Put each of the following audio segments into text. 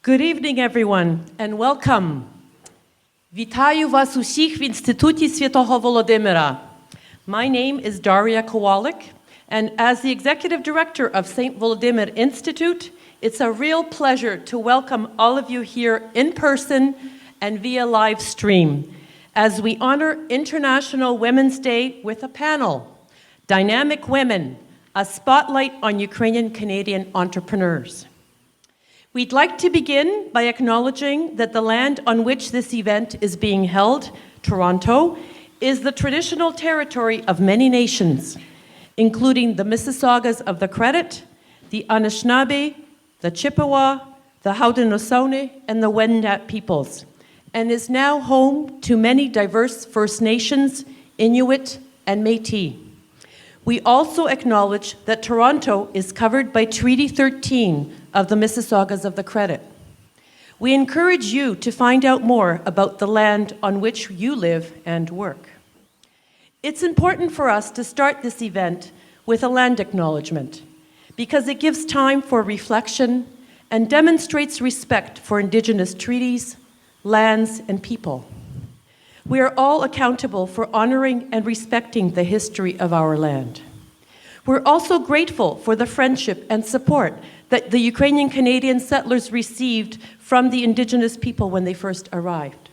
Good evening, everyone, and welcome. Вітаю вас усіх в Інституті Святого Володимира. My name is Daria Kowalik, and as the Executive Director of St. Volodymyr Institute, it's a real pleasure to welcome all of you here in person and via live stream as we honor International Women's Day with a panel, Dynamic Women, a spotlight on Ukrainian Canadian entrepreneurs. We'd like to begin by acknowledging that the land on which this event is being held, Toronto, is the traditional territory of many nations, including the Mississaugas of the Credit, the Anishinaabe, the Chippewa, the Haudenosaunee, and the Wendat peoples, and is now home to many diverse First Nations, Inuit, and Métis. We also acknowledge that Toronto is covered by Treaty 13 of the Mississaugas of the Credit. We encourage you to find out more about the land on which you live and work. It's important for us to start this event with a land acknowledgement because it gives time for reflection and demonstrates respect for Indigenous treaties, lands, and people. We are all accountable for honoring and respecting the history of our land. We're also grateful for the friendship and support that the Ukrainian Canadian settlers received from the Indigenous people when they first arrived.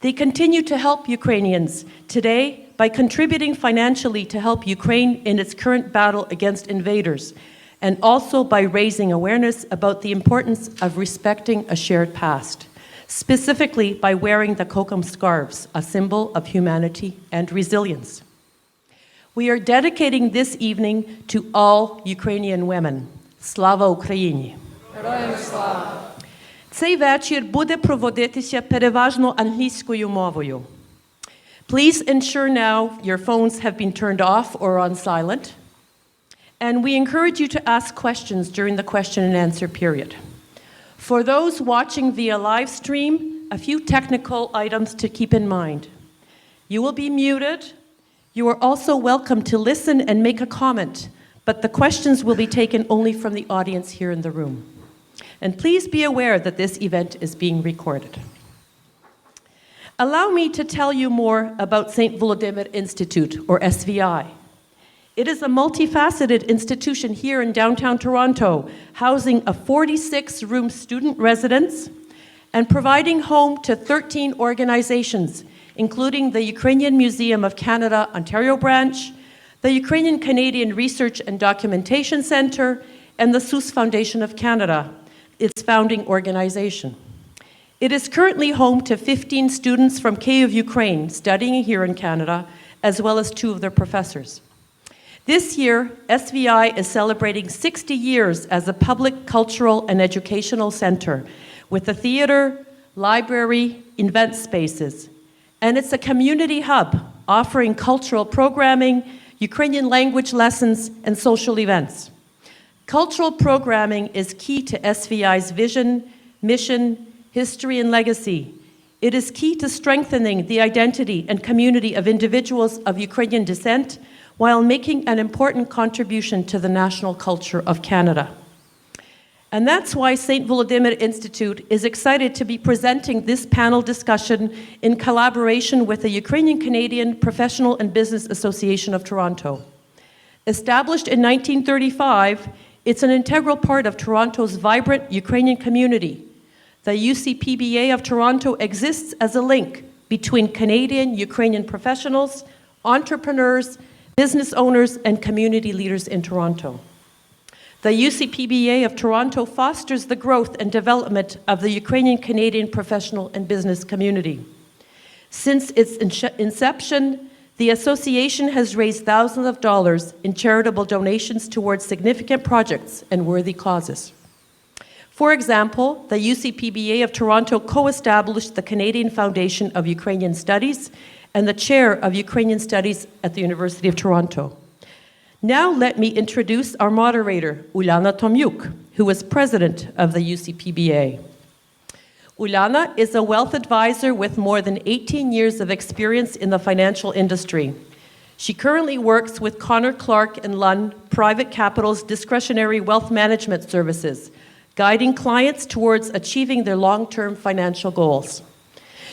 They continue to help Ukrainians today by contributing financially to help Ukraine in its current battle against invaders, and also by raising awareness about the importance of respecting a shared past, specifically by wearing the kokum scarves, a symbol of humanity and resilience. We are dedicating this evening to all Ukrainian women. Слава Україні! Героям слава! Цей вечір буде проводитися переважно англійською мовою. Please ensure now your phones have been turned off or on silent. And we encourage you to ask questions during the question and answer period. For those watching via live stream, a few technical items to keep in mind. You will be muted. You are also welcome to listen and make a comment, but the questions will be taken only from the audience here in the room. And please be aware that this event is being recorded. Allow me to tell you more about St. Volodymyr Institute, or SVI. It is a multifaceted institution here in downtown Toronto, housing a 46-room student residence and providing home to 13 organizations, including the Ukrainian Museum of Canada, Ontario branch, the Ukrainian Canadian Research and Documentation Centre, and the Seuss Foundation of Canada, its founding organization. It is currently home to 15 students from Kyiv, Ukraine, studying here in Canada, as well as 2 of their professors. This year, SVI is celebrating 60 years as a public cultural and educational center with a theater, library, event spaces. And it's a community hub offering cultural programming, Ukrainian language lessons, and social events. Cultural programming is key to SVI's vision, mission, history, and legacy. It is key to strengthening the identity and community of individuals of Ukrainian descent while making an important contribution to the national culture of Canada. And that's why St. Volodymyr Institute is excited to be presenting this panel discussion in collaboration with the Ukrainian Canadian Professional and Business Association of Toronto. Established in 1935, it's an integral part of Toronto's vibrant Ukrainian community. The UCPBA of Toronto exists as a link between Canadian Ukrainian professionals, entrepreneurs, business owners, and community leaders in Toronto. The UCPBA of Toronto fosters the growth and development of the Ukrainian Canadian professional and business community. Since its inception, the association has raised thousands of dollars in charitable donations towards significant projects and worthy causes. For example, the UCPBA of Toronto co-established the Canadian Foundation of Ukrainian Studies and the Chair of Ukrainian Studies at the University of Toronto. Now let me introduce our moderator, Uliana Tomiuk, who is president of the UCPBA. Uliana is a wealth advisor with more than 18 years of experience in the financial industry. She currently works with Connor Clark and Lunn Private Capital's discretionary wealth management services, guiding clients towards achieving their long-term financial goals.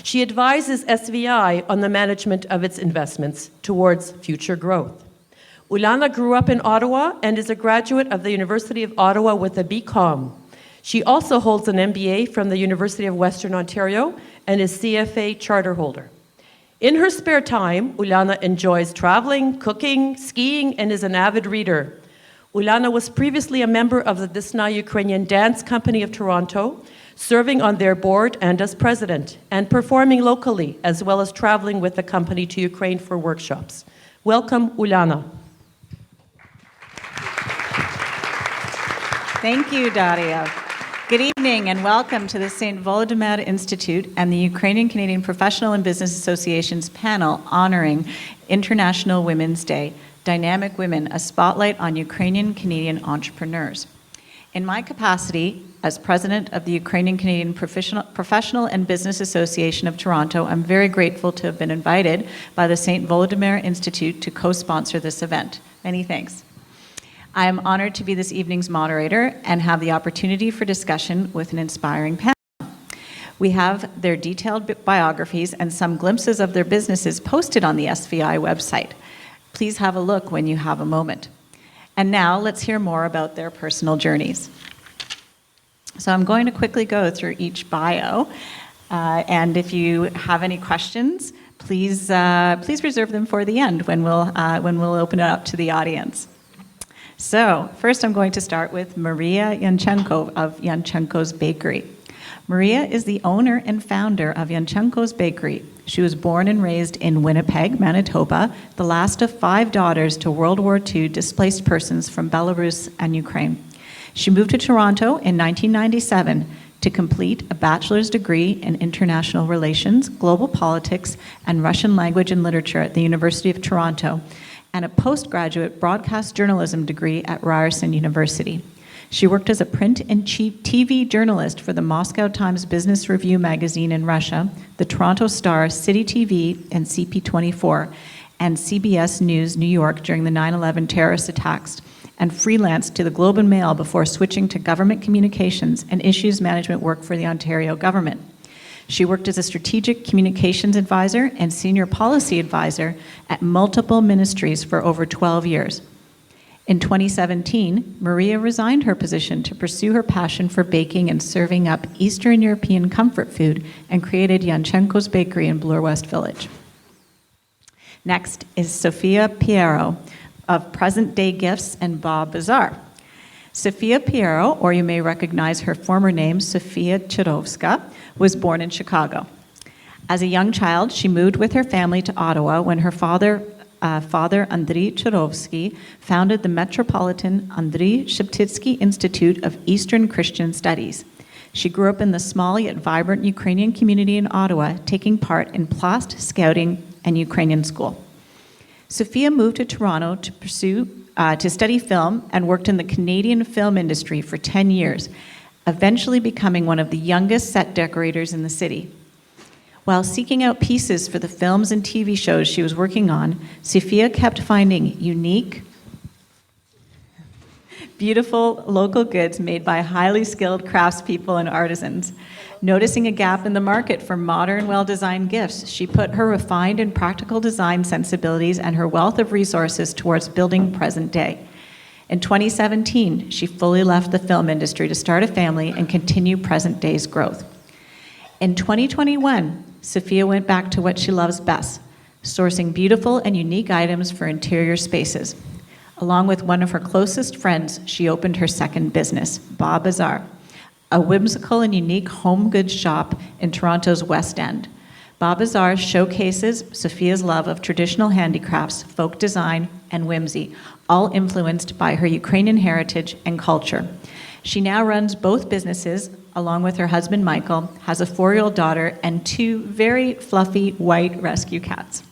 She advises SVI on the management of its investments towards future growth. Uliana grew up in Ottawa and is a graduate of the University of Ottawa with a BCom. She also holds an MBA from the University of Western Ontario and is CFA charter holder. In her spare time, Uliana enjoys traveling, cooking, skiing, and is an avid reader. Uliana was previously a member of the Disney Ukrainian Dance Company of Toronto, serving on their board and as president, and performing locally, as well as traveling with the company to Ukraine for workshops. Welcome, Uliana. Thank you, Daria. Good evening and welcome to the St. Volodymyr Institute and the Ukrainian Canadian Professional and Business Association's panel honoring International Women's Day, Dynamic Women, a spotlight on Ukrainian Canadian entrepreneurs. In my capacity as president of the Ukrainian Canadian Professional and Business Association of Toronto, I'm very grateful to have been invited by the St. Volodymyr Institute to co-sponsor this event. Many thanks. I am honored to be this evening's moderator and have the opportunity for discussion with an inspiring panel. We have their detailed biographies and some glimpses of their businesses posted on the SVI website. Please have a look when you have a moment. And now let's hear more about their personal journeys. So I'm going to quickly go through each bio, and if you have any questions, please reserve them for the end when we'll open it up to the audience. So first I'm going to start with Maria Janchenko of Janchenko's Bakery. Maria is the owner and founder of Janchenko's Bakery. She was born and raised in Winnipeg, Manitoba, the last of 5 daughters to World War II displaced persons from Belarus and Ukraine. She moved to Toronto in 1997 to complete a bachelor's degree in international relations, global politics, and Russian language and literature at the University of Toronto, and a postgraduate broadcast journalism degree at Ryerson University. She worked as a print and TV journalist for the Moscow Times Business Review magazine in Russia, the Toronto Star, City TV, and CP24, and CBS News New York during the 9/11 terrorist attacks, and freelanced to the Globe and Mail before switching to government communications and issues management work for the Ontario government. She worked as a strategic communications advisor and senior policy advisor at multiple ministries for over 12 years. In 2017, Maria resigned her position to pursue her passion for baking and serving up Eastern European comfort food and created Janchenko's Bakery in Bloor West Village. Next is Sophia Pierro of Present Day Gifts and Baazaar. Sophia Pierro, or you may recognize her former name, Sophia Chirovska, was born in Chicago. As a young child, she moved with her family to Ottawa when her father Andriy Chirovsky founded the Metropolitan Andriy Sheptytsky Institute of Eastern Christian Studies. She grew up in the small yet vibrant Ukrainian community in Ottawa, taking part in Plast, Scouting, and Ukrainian School. Sophia moved to Toronto to study film and worked in the Canadian film industry for 10 years, eventually becoming one of the youngest set decorators in the city. While seeking out pieces for the films and TV shows she was working on, Sophia kept finding unique, beautiful local goods made by highly skilled craftspeople and artisans. Noticing a gap in the market for modern, well-designed gifts, she put her refined and practical design sensibilities and her wealth of resources towards building present day. In 2017, she fully left the film industry to start a family and continue present day's growth. In 2021, Sophia went back to what she loves best, sourcing beautiful and unique items for interior spaces. Along with one of her closest friends, she opened her second business, Baazaar, a whimsical and unique home goods shop in Toronto's West End. Baazaar showcases Sophia's love of traditional handicrafts, folk design, and whimsy, all influenced by her Ukrainian heritage and culture. She now runs both businesses, along with her husband Michael, has a 4-year-old daughter, and 2 very fluffy white rescue cats.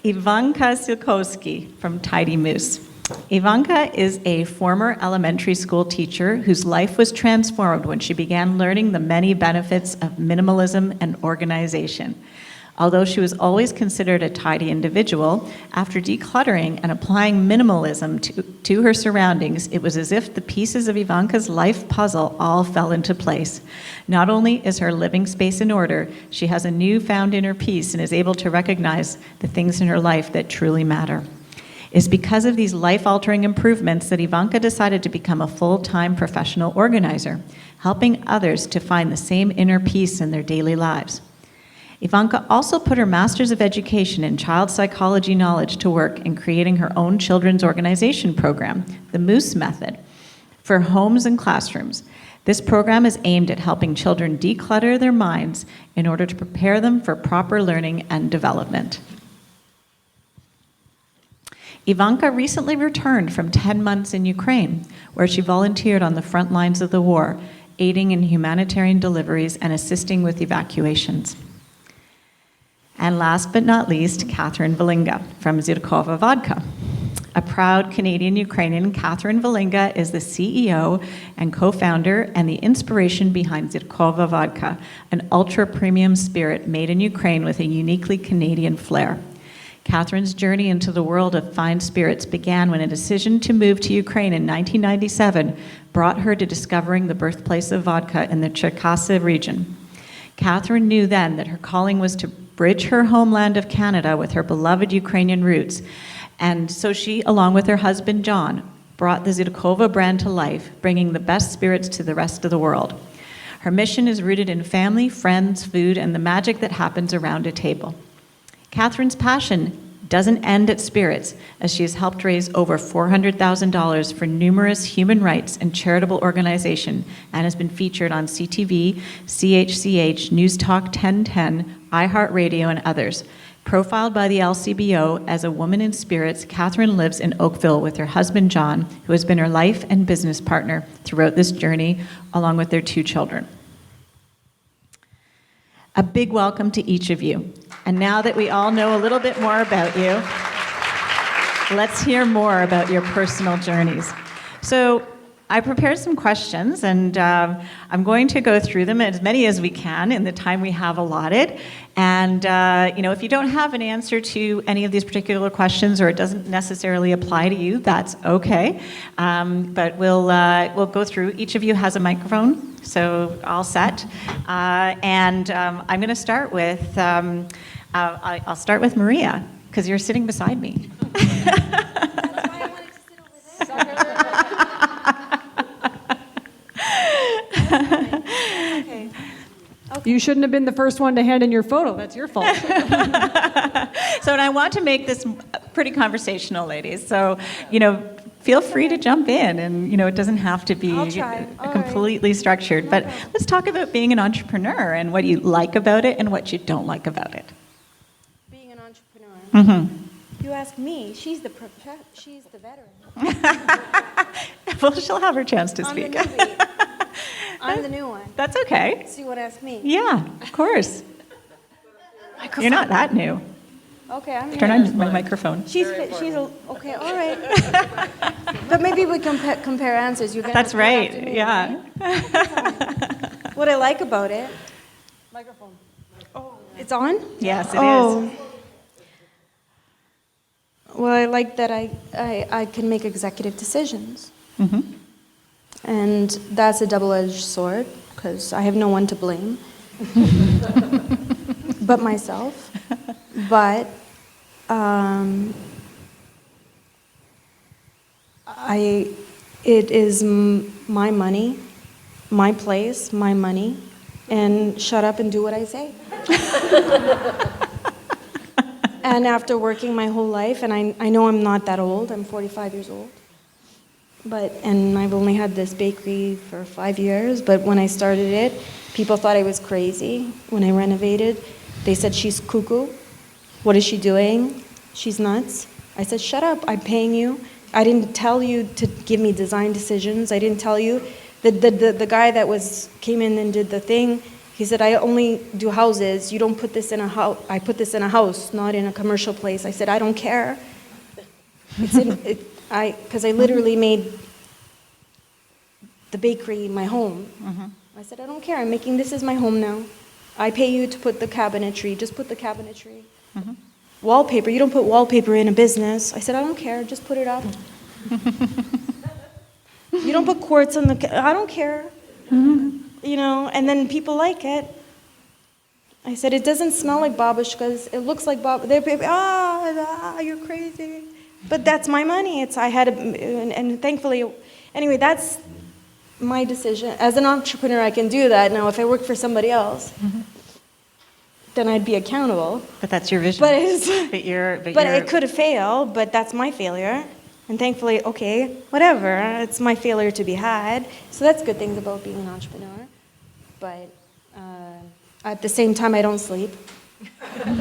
Ivanka Siolkowsky from Tidy Moose. Ivanka is a former elementary school teacher whose life was transformed when she began learning the many benefits of minimalism and organization. Although she was always considered a tidy individual, after decluttering and applying minimalism to her surroundings, it was as if the pieces of Ivanka's life puzzle all fell into place. Not only is her living space in order, she has a newfound inner peace and is able to recognize the things in her life that truly matter. It is because of these life-altering improvements that Ivanka decided to become a full-time professional organizer, helping others to find the same inner peace in their daily lives. Ivanka also put her Master's of Education in Child Psychology knowledge to work in creating her own children's organization program, the Moose Method, for homes and classrooms. This program is aimed at helping children declutter their minds in order to prepare them for proper learning and development. Ivanka recently returned from 10 months in Ukraine, where she volunteered on the front lines of the war, aiding in humanitarian deliveries and assisting with evacuations. And last but not least, Katherine Vellinga from Zirkova Vodka. A proud Canadian-Ukrainian, Katherine Vellinga is the CEO and co-founder and the inspiration behind Zirkova Vodka, an ultra-premium spirit made in Ukraine with a uniquely Canadian flair. Katherine's journey into the world of fine spirits began when a decision to move to Ukraine in 1997 brought her to discovering the birthplace of vodka in the Cherkasy region. Katherine knew then that her calling was to bridge her homeland of Canada with her beloved Ukrainian roots, and so she, along with her husband John, brought the Zirkova brand to life, bringing the best spirits to the rest of the world. Her mission is rooted in family, friends, food, and the magic that happens around a table. Katherine's passion doesn't end at spirits, as she has helped raise over $400,000 for numerous human rights and charitable organizations and has been featured on CTV, CHCH, News Talk 1010, iHeartRadio, and others. Profiled by the LCBO as a woman in spirits, Katherine lives in Oakville with her husband John, who has been her life and business partner throughout this journey, along with their 2 children. A big welcome to each of you. And now that we all know a little bit more about you, let's hear more about your personal journeys. So I prepared some questions, and I'm going to go through them, as many as we can in the time we have allotted. And if you don't have an answer to any of these particular questions, or it doesn't necessarily apply to you, that's okay. But we'll go through. Each of you has a microphone, so all set. And I'm going to start with I'll start with Maria, because you're sitting beside me. That's why I wanted to sit over there. Okay. You shouldn't have been the first one to hand in your photo. That's your fault. So, and I want to make this pretty conversational, ladies. So, feel free to jump in, and it doesn't have to be I'll try. All completely structured. But let's talk about being an entrepreneur and what you like about it and what you don't like about it. Being an entrepreneur. Mm-hmm. You ask me. She's the veteran. Well, she'll have her chance to speak. I'm the newbie. I'm the new one. That's okay. So you want to ask me? Yeah, of course. You're not that new. Okay, I'm Turn new. on my microphone. Okay, all right. But maybe we compare answers. That's right. Yeah. What I like about it. Microphone. Oh, it's on? Yes, it is. Well, I like that I can make executive decisions. Mm-hmm. And that's a double-edged sword, because I have no one to blame but myself. But it is my money, my place, my money, and shut up and do what I say. And after working my whole life, and I know I'm not that old, I'm 45 years old, and I've only had this bakery for 5 years, but when I started it, people thought I was crazy. When I renovated, they said, she's cuckoo. What is she doing? She's nuts. I said, shut up, I'm paying you. I didn't tell you to give me design decisions. I didn't tell you. The guy that came in and did the thing, he said, I only do houses. You don't put this in a house. I put this in a house, not in a commercial place. I said, I don't care. Because I literally made the bakery my home. Mm-hmm. I said, I don't care. This is my home now. I pay you to put the cabinetry, just put the cabinetry. Wallpaper, you don't put wallpaper in a business. I said, I don't care, just put it up. You don't put quartz on I don't care. You know, and then people like it. I said, it doesn't smell like babushkas, it looks like you're crazy. But that's my money. And thankfully, anyway, that's my decision. As an entrepreneur, I can do that. Now, if I worked for somebody else, then I'd be accountable. But that's your vision. But it's, but it could have failed, but that's my failure. And thankfully, okay, whatever, it's my failure to be had. So that's good things about being an entrepreneur. But at the same time, I don't sleep. Yeah,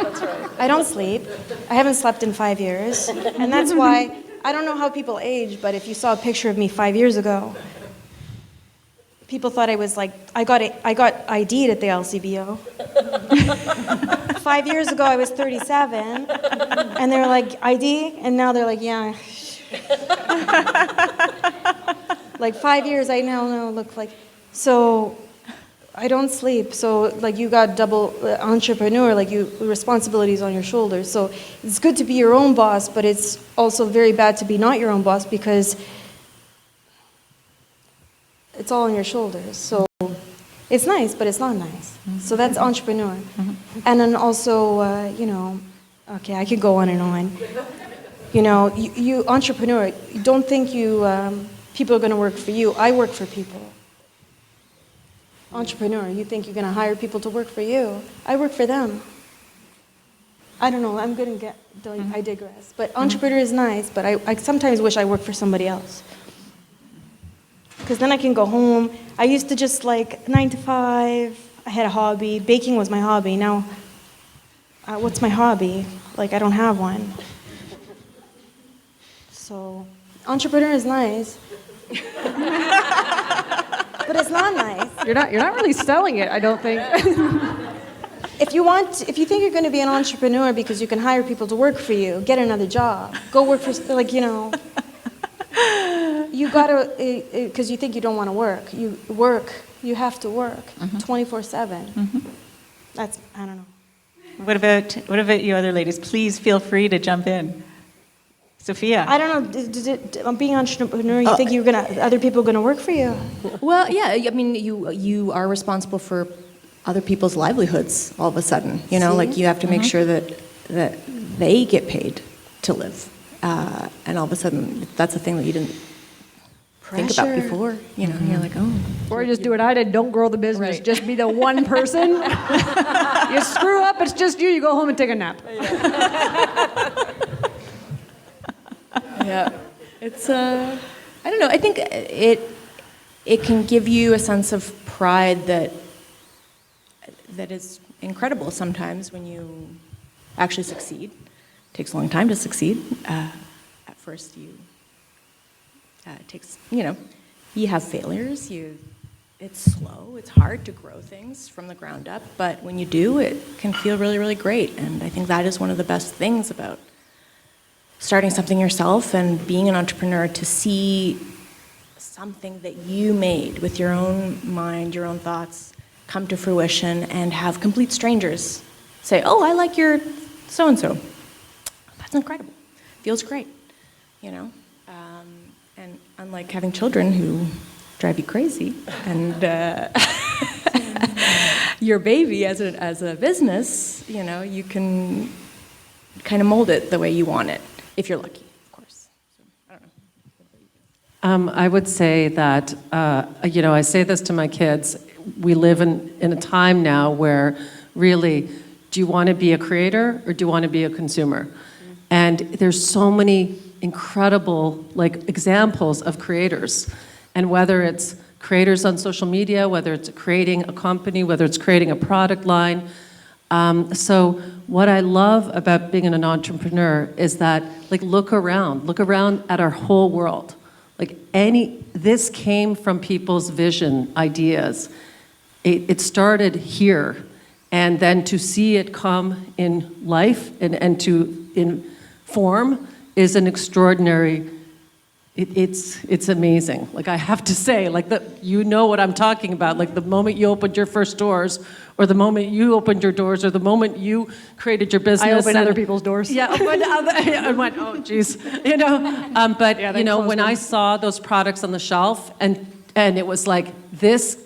that's right. I don't sleep. I haven't slept in 5 years. And that's why, I don't know how people age, but if you saw a picture of me 5 years ago, people thought I was like, I got ID'd at the LCBO. 5 years ago, I was 37, and they were like, ID? And now they're like, yeah. Like 5 years, I now look like, so I don't sleep. So like you got double entrepreneur, like responsibilities on your shoulders. So it's good to be your own boss, but it's also very bad to be not your own boss because it's all on your shoulders. So it's nice, but it's not nice. So that's entrepreneur. And then also, okay, I could go on and on. You know, you entrepreneur, you don't think people are going to work for you. I work for people. Entrepreneur, you think you're going to hire people to work for you. I work for them. I don't know, I digress. But entrepreneur is nice, but I sometimes wish I worked for somebody else. Because then I can go home. I used to just 9 to 5, I had a hobby. Baking was my hobby. Now, what's my hobby? I don't have one. So, entrepreneur is nice. But it's not nice. You're not really selling it, I don't think. If you think you're going to be an entrepreneur because you can hire people to work for you, get another job. Go work for, you gotta, because you think you don't want to work. You have to work 24/7. That's, I don't know. What about you other ladies? Please feel free to jump in. Sophia. I don't know, being an entrepreneur, you think other people are going to work for you? Well, yeah, I mean, you are responsible for other people's livelihoods all of a sudden. You know, you have to make sure that they get paid to live. And all of a sudden, that's a thing that you didn't think about before. You know, you're like, oh. Or just do what I did, don't grow the business. Right. Just be the one person. You screw up, it's just you go home and take a nap. Yeah, it's I don't know. I think it can give you a sense of pride that is incredible sometimes when you actually succeed. It takes a long time to succeed. At first, it takes you have failures. It's slow. It's hard to grow things from the ground up, but when you do, it can feel really, really great. And I think that is one of the best things about starting something yourself and being an entrepreneur, to see something that you made with your own mind, your own thoughts, come to fruition, and have complete strangers say, oh, I like your so-and-so. That's incredible. Feels great, And unlike having children who drive you crazy, and your baby as a business, you can kind of mold it the way you want it. If you're lucky, of course. So, I don't know. I would say that, I say this to my kids, we live in a time now where really, do you want to be a creator or do you want to be a consumer? And there's so many incredible examples of creators. And whether it's creators on social media, whether it's creating a company, whether it's creating a product line. So what I love about being an entrepreneur is that, look around at our whole world. This came from people's vision, ideas. It started here, and then to see it come in life and in form is an extraordinary it's amazing. Like, I have to say, like, you know what I'm talking about. Like, the moment you opened your first doors, or the moment you opened your doors, or the moment you created your business. I open other people's doors. Yeah, I went, oh, geez. You know, but, Yeah, you know, when them. I saw those products on the shelf, and it was like, this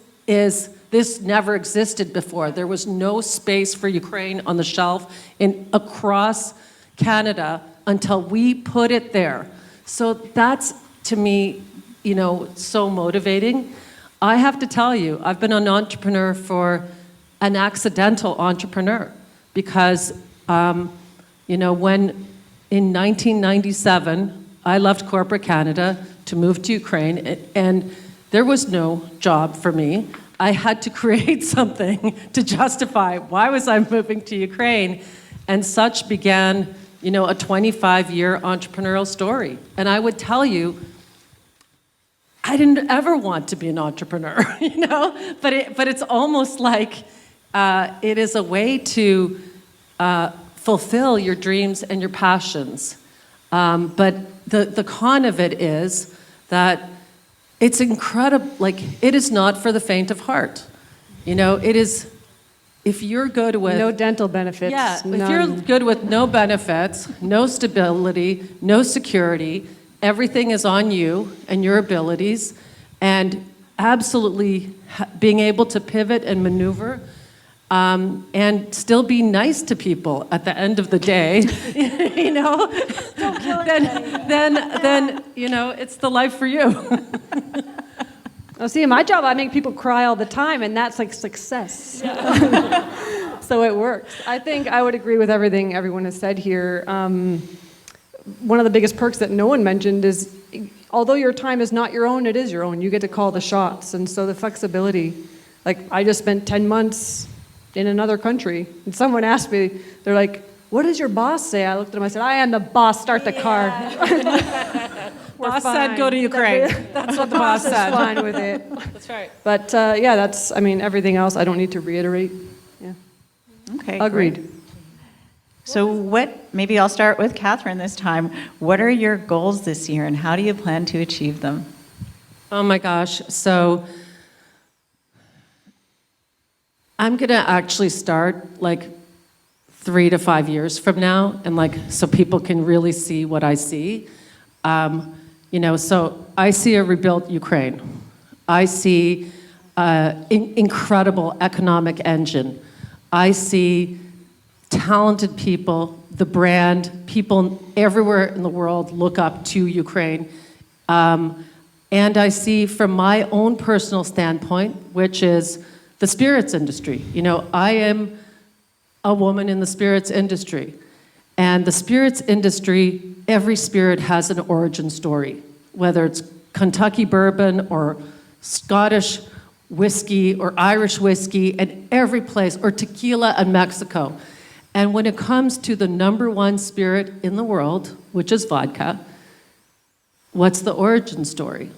never existed before. There was no space for Ukraine on the shelf across Canada until we put it there. So that's, to me, you know, so motivating. I have to tell you, I've been an entrepreneur an accidental entrepreneur, because, you know, when in 1997, I left corporate Canada to move to Ukraine, and there was no job for me. I had to create something to justify why was I moving to Ukraine, and such began, you know, a 25-year entrepreneurial story. And I would tell you, I didn't ever want to be an entrepreneur, you know, but it's almost like it is a way to fulfill your dreams and your passions. But the con of it is that it's incredible. Like, it is not for the faint of heart. You know, it is. If you're good with No dental benefits. yeah, none. if you're good with no benefits, no stability, no security, everything is on you and your abilities, and absolutely being able to pivot and maneuver, and still be nice to people at the end of the day, you know, then you know, it's the life for you. Oh, see, in my job, I make people cry all the time, and that's like success. So it works. I think I would agree with everything everyone has said here. One of the biggest perks that no one mentioned is, although your time is not your own, it is your own. You get to call the shots, and so the flexibility. Like, I just spent 10 months in another country, and someone asked me, they're like, "What does your boss say?" I looked at him, I said, "I am the boss, start the car." Boss said go to Ukraine. That's what the boss is said. fine with it. That's right. But yeah, that's, I mean, everything else I don't need to reiterate. Yeah. Okay. Agreed. great. So maybe I'll start with Katherine this time. What are your goals this year, and how do you plan to achieve them? Oh my gosh. So I'm going to actually start like 3 to 5 years from now, and like, so people can really see what I see. You know, so I see a rebuilt Ukraine. I see incredible economic engine. I see talented people, the brand, people everywhere in the world look up to Ukraine. And I see, from my own personal standpoint, which is the spirits industry. You know, I am a woman in the spirits industry. And the spirits industry, every spirit has an origin story, whether it's Kentucky bourbon or Scottish whiskey or Irish whiskey, and every place, or tequila in Mexico. And when it comes to the #1 spirit in the world, which is vodka, what's the origin story?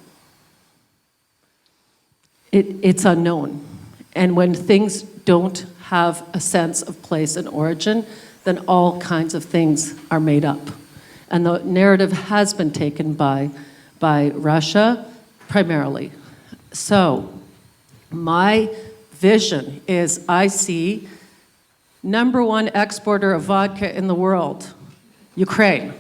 It's unknown. And when things don't have a sense of place and origin, then all kinds of things are made up. And the narrative has been taken by Russia, primarily. So my vision is, I see #1 exporter of vodka in the world, Ukraine,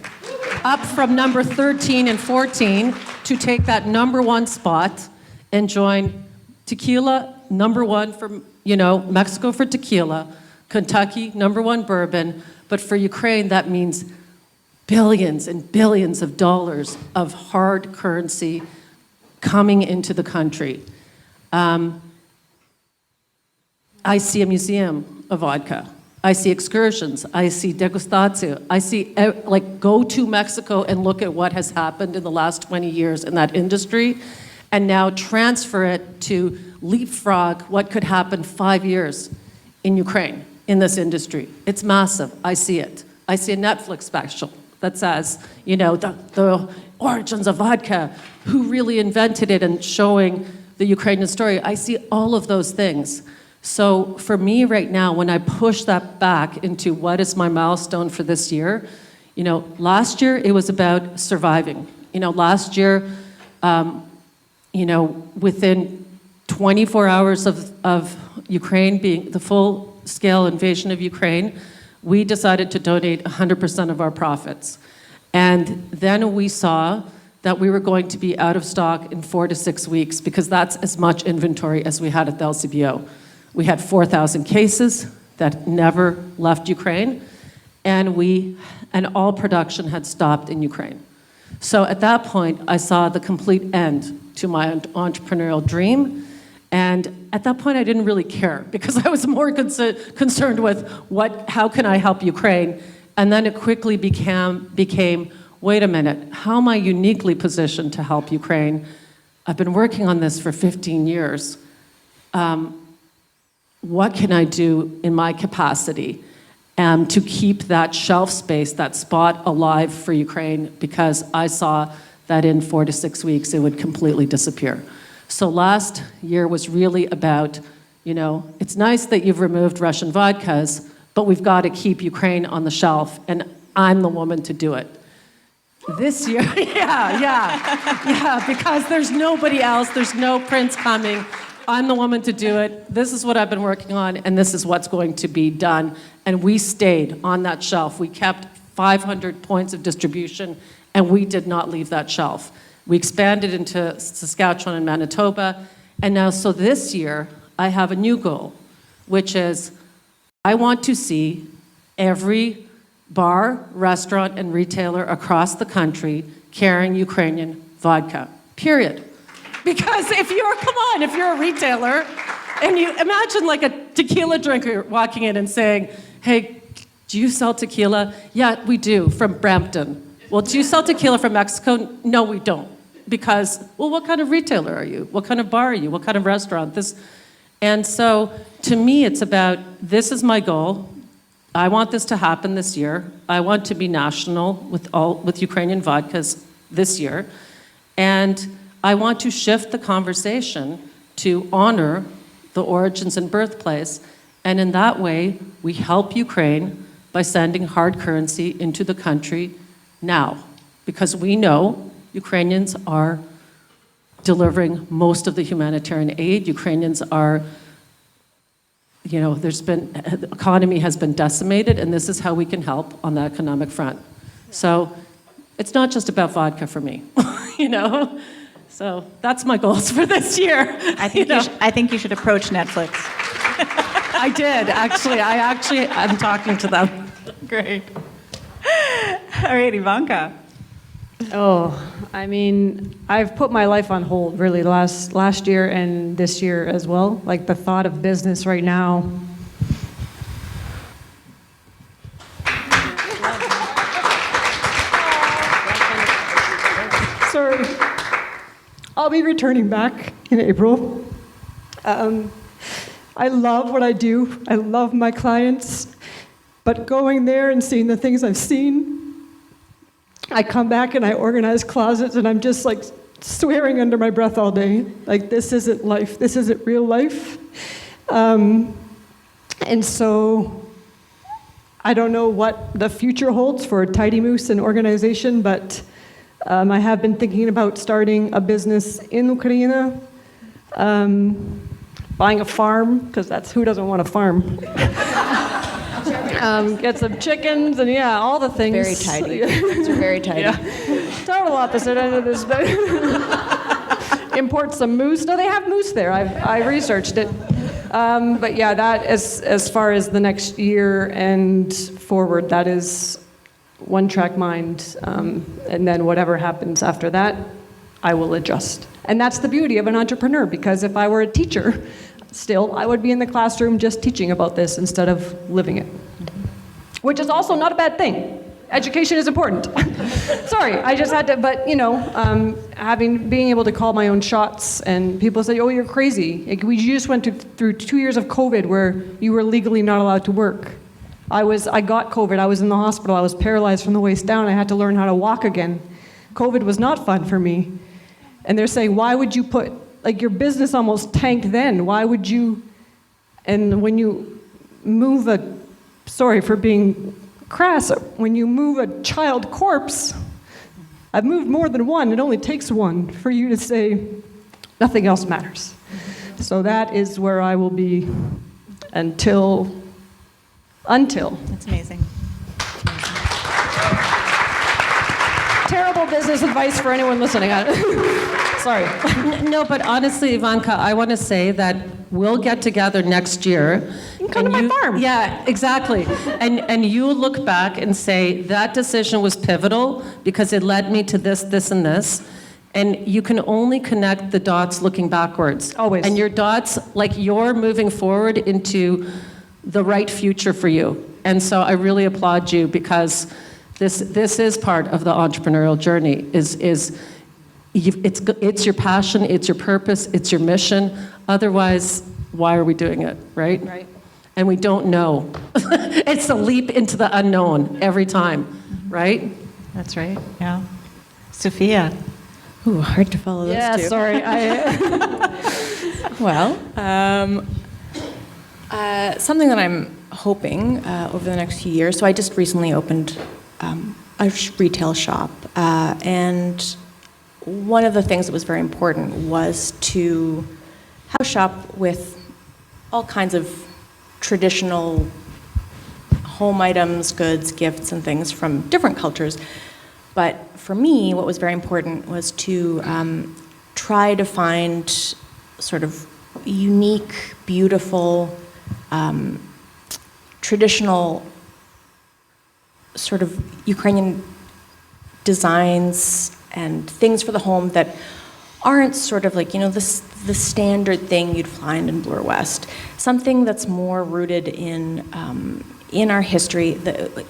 up from number 13 and 14 to take that #1 spot and join tequila, #1 for, you know, Mexico for tequila, Kentucky, #1 bourbon, but for Ukraine, that means billions and billions of dollars of hard currency coming into the country. I see a museum of vodka. I see excursions. I see degustation. I see, like, go to Mexico and look at what has happened in the last 20 years in that industry, and now transfer it to leapfrog what could happen 5 years in Ukraine in this industry. It's massive. I see it. I see a Netflix special that says, you know, the origins of vodka, who really invented it, and showing the Ukrainian story. I see all of those things. So for me right now, when I push that back into what is my milestone for this year, you know, last year it was about surviving. last year, within 24 hours of Ukraine being the full-scale invasion of Ukraine, we decided to donate 100% of our profits. And then we saw that we were going to be out of stock in 4 to 6 weeks because that's as much inventory as we had at the LCBO. We had 4,000 cases that never left Ukraine, and all production had stopped in Ukraine. So at that point, I saw the complete end to my entrepreneurial dream. And at that point, I didn't really care because I was more concerned with how can I help Ukraine? And then it quickly became, wait a minute, how am I uniquely positioned to help Ukraine? I've been working on this for 15 years. What can I do in my capacity to keep that shelf space, that spot alive for Ukraine? Because I saw that in 4 to 6 weeks, it would completely disappear. So last year was really about, it's nice that you've removed Russian vodkas, but we've got to keep Ukraine on the shelf, and I'm the woman to do it. This year, yeah, because there's nobody else, there's no prince coming. I'm the woman to do it. This is what I've been working on, and this is what's going to be done. And we stayed on that shelf. We kept 500 points of distribution, and we did not leave that shelf. We expanded into Saskatchewan and Manitoba, and now, so this year, I have a new goal, which is I want to see every bar, restaurant, and retailer across the country carrying Ukrainian vodka, period. Because if you're a retailer, and you imagine like a tequila drinker walking in and saying, hey, do you sell tequila? Yeah, we do, from Brampton. Well, do you sell tequila from Mexico? No, we don't. Because, well, what kind of retailer are you? What kind of bar are you? What kind of restaurant? And so, to me, it's about, this is my goal. I want this to happen this year. I want to be national with Ukrainian vodkas this year. And I want to shift the conversation to honor the origins and birthplace. And in that way, we help Ukraine by sending hard currency into the country now. Because we know Ukrainians are delivering most of the humanitarian aid. Ukrainians are, the economy has been decimated, and this is how we can help on the economic front. So it's not just about vodka for me, So that's my goals for this year. I think you should approach Netflix. I did, actually. I'm talking to them. Great. All right, Ivanka. I've put my life on hold really last year and this year as well. Like the thought of business right now. Sorry. I'll be returning back in April. I love what I do. I love my clients. But going there and seeing the things I've seen, I come back and I organize closets and I'm just like swearing under my breath all day. Like, this isn't life. This isn't real life. And so I don't know what the future holds for Tidy Moose and organization, but I have been thinking about starting a business in Ukraine, buying a farm, because who doesn't want a farm? Get some chickens and all the things. Very tidy. It's very tidy. Yeah. Total opposite end of this. Import some moose. No, they have moose there. I researched it. But yeah, that as far as the next year and forward, that is one track mind. And then whatever happens after that, I will adjust. And that's the beauty of an entrepreneur, because if I were a teacher, still, I would be in the classroom just teaching about this instead of living it. Which is also not a bad thing. Education is important. Sorry, I just had to, but being able to call my own shots, and people say, oh, you're crazy. We just went through 2 years of COVID where you were legally not allowed to work. I got COVID, I was in the hospital, I was paralyzed from the waist down, I had to learn how to walk again. COVID was not fun for me. And they're saying, why would you put, your business almost tanked then, why would you, and when you move sorry for being crass, when you move a child corpse, I've moved more than one. It only takes one for you to say nothing else matters. So that is where I will be until. That's amazing. Terrible business advice for anyone listening. Sorry. No, but honestly, Ivanka, I want to say that we'll get together next year. You can come to my farm. Yeah, exactly. And you look back and say, that decision was pivotal because it led me to this, this, and this. And you can only connect the dots looking backwards. Always. And your dots, like you're moving forward into the right future for you. And so I really applaud you because this is part of the entrepreneurial journey. It's your passion, it's your purpose, it's your mission. Otherwise, why are we doing it, right? Right. And we don't know. It's a leap into the unknown every time, right? That's right, yeah. Sophia. Ooh, hard to follow those Yeah, two. sorry. Well, something that I'm hoping over the next few years, so I just recently opened a retail shop, and one of the things that was very important was to have a shop with all kinds of traditional home items, goods, gifts, and things from different cultures. But for me, what was very important was to try to find sort of unique, beautiful, traditional sort of Ukrainian designs and things for the home that aren't sort of like, the standard thing you'd find in Bloor West. Something that's more rooted in our history.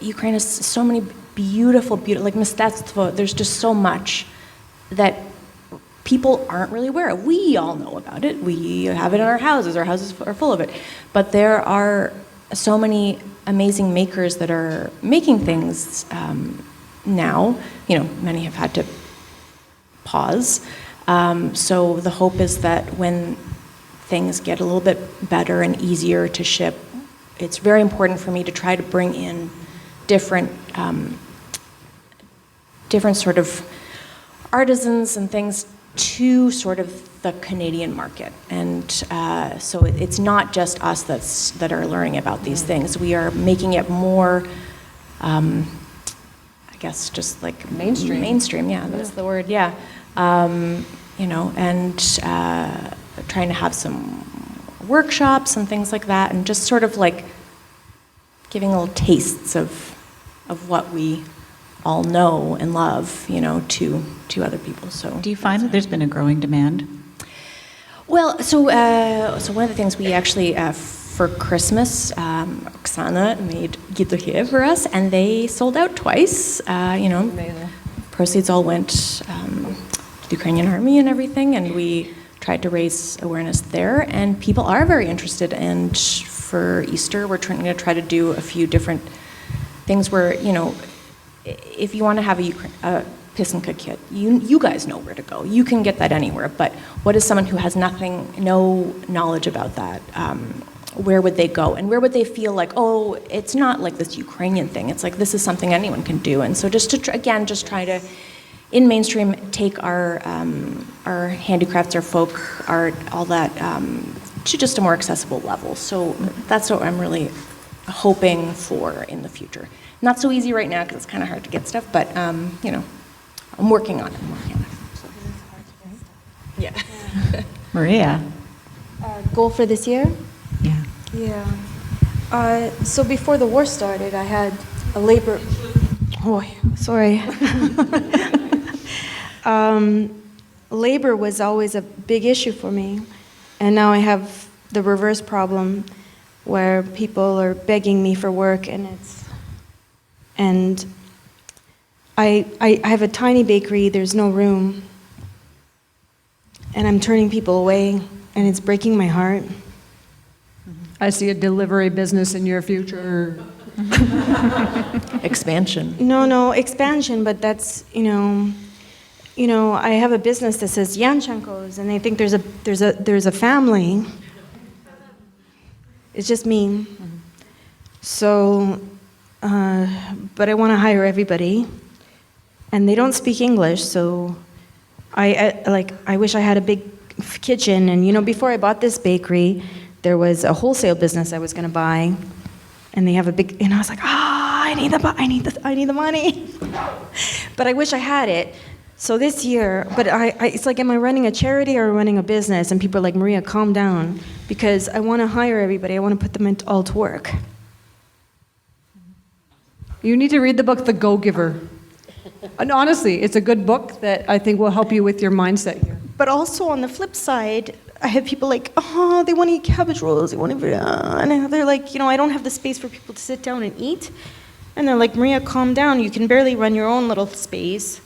Ukraine has so many beautiful, like Mistectvo, there's just so much that people aren't really aware of. We all know about it. We have it in our houses are full of it. But there are so many amazing makers that are making things now. Many have had to pause. So the hope is that when things get a little bit better and easier to ship, it's very important for me to try to bring in different sort of artisans and things to sort of the Canadian market. And so it's not just us that are learning about these things. We are making it more, I guess, just like Mainstream. Mainstream, yeah, that's the word, yeah. And trying to have some workshops and things like that, and just sort of like giving little tastes of what we all know and love, to other people. So, Do you find that there's been a growing demand? Well, so one of the things we actually for Christmas, Oksana made gituche for us, and they sold out twice. Amazing. Proceeds all went to the Ukrainian army and everything, and we tried to raise awareness there. And people are very interested. And for Easter, we're trying to do a few different things where, if you want to have a Pisanka kit, you guys know where to go. You can get that anywhere. But what is someone who has no knowledge about that? Where would they go? And where would they feel like, oh, it's not like this Ukrainian thing. It's like this is something anyone can do. And so just to try to, in mainstream, take our handicrafts, our folk art, all that, to just a more accessible level. So that's what I'm really hoping for in the future. Not so easy right now because it's kind of hard to get stuff, but I'm working on it. So. Yeah. Maria. Goal for this year? Yeah. Yeah. So before the war started, I had a labor. Oh, sorry. Labor was always a big issue for me, and now I have the reverse problem, where people are begging me for work, and I have a tiny bakery. There's no room, and I'm turning people away, and it's breaking my heart. I see a delivery business in your future. Expansion. No, expansion, but that's, I have a business that says Janchenko's, and they think there's a family. It's just me. So, but I want to hire everybody, and they don't speak English, so I wish I had a big kitchen. And before I bought this bakery, there was a wholesale business I was going to buy, and they have a big. And I was like, I need the money, but I wish I had it. So this year, but it's like, am I running a charity or running a business? And people are like, Maria, calm down, because I want to hire everybody. I want to put them all to work. You need to read the book, The Go-Giver. And honestly, it's a good book that I think will help you with your mindset here. But also on the flip side, I have people like, they want to eat cabbage rolls, they want to, and they're like, I don't have the space for people to sit down and eat. And they're like, Maria, calm down. You can barely run your own little space.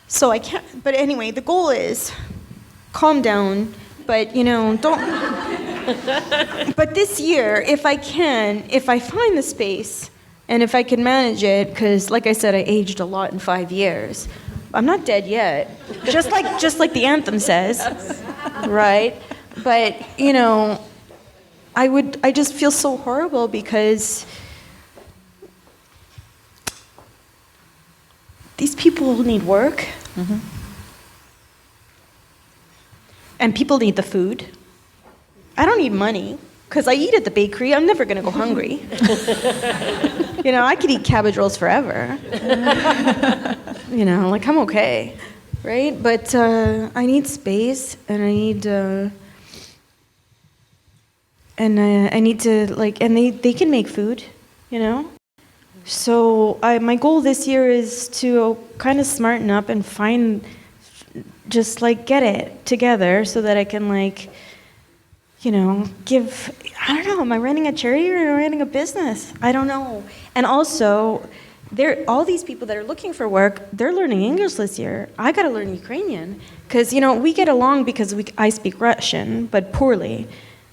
So I can't, but anyway, the goal is calm down, but don't. But this year, if I find the space, and if I can manage it, because like I said, I aged a lot in 5 years. I'm not dead yet, just like the anthem says, right? But I just feel so horrible because these people need work, and people need the food. I don't need money, because I eat at the bakery. I'm never going to go hungry. I could eat cabbage rolls forever. I'm okay, right? But I need space, and I need... I need to, and they can make food, So my goal this year is to kind of smarten up and find, just get it together so that I can give, I don't know, am I running a charity or am I running a business? I don't know. And also, all these people that are looking for work, they're learning English this year. I got to learn Ukrainian because, we get along because I speak Russian, but poorly.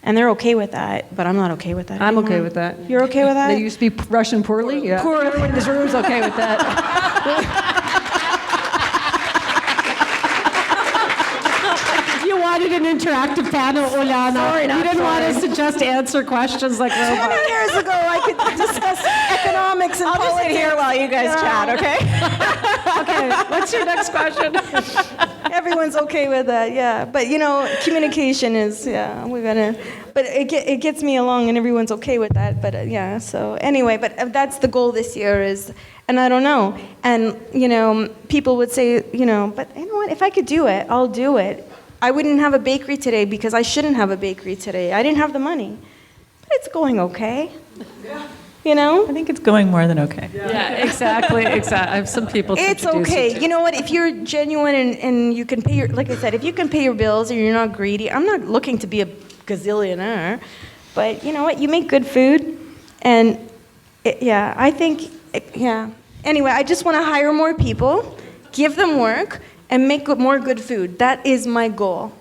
And they're okay with that, but I'm not okay with that. I'm okay with that. You're okay with that? That you speak Russian poorly? Yeah. Everyone in this room is okay with that. You wanted an interactive panel, Uliana. Sorry, you didn't want us to just answer questions like robots. 20 years ago, I could discuss economics and I'll just politics. sit here while you guys chat, okay? Okay, what's your next question? Everyone's okay with that, yeah. But communication is, we're gonna. But it gets me along, and everyone's okay with that. But So anyway, but that's the goal this year is, and I don't know. And people would say, but you know what? If I could do it, I'll do it. I wouldn't have a bakery today because I shouldn't have a bakery today. I didn't have the money, but it's going okay. I think it's going more than okay. Yeah, exactly. I have some people to It's introduce you okay. to. You know what? If you're genuine and you can pay your, like I said, if you can pay your bills and you're not greedy, I'm not looking to be a gazillionaire, but you know what? You make good food, and I think, Anyway, I just want to hire more people, give them work, and make more good food. That is my goal.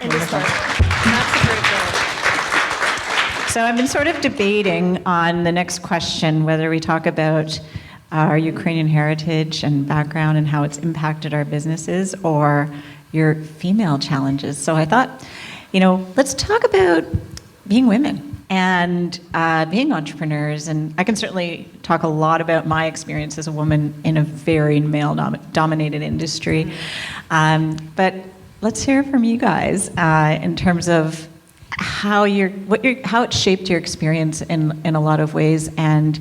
End of story. That's a great goal. So I've been sort of debating on the next question, whether we talk about our Ukrainian heritage and background and how it's impacted our businesses, or your female challenges. So I thought, let's talk about being women and being entrepreneurs. And I can certainly talk a lot about my experience as a woman in a very male-dominated industry. But let's hear from you guys in terms of how it shaped your experience in a lot of ways, and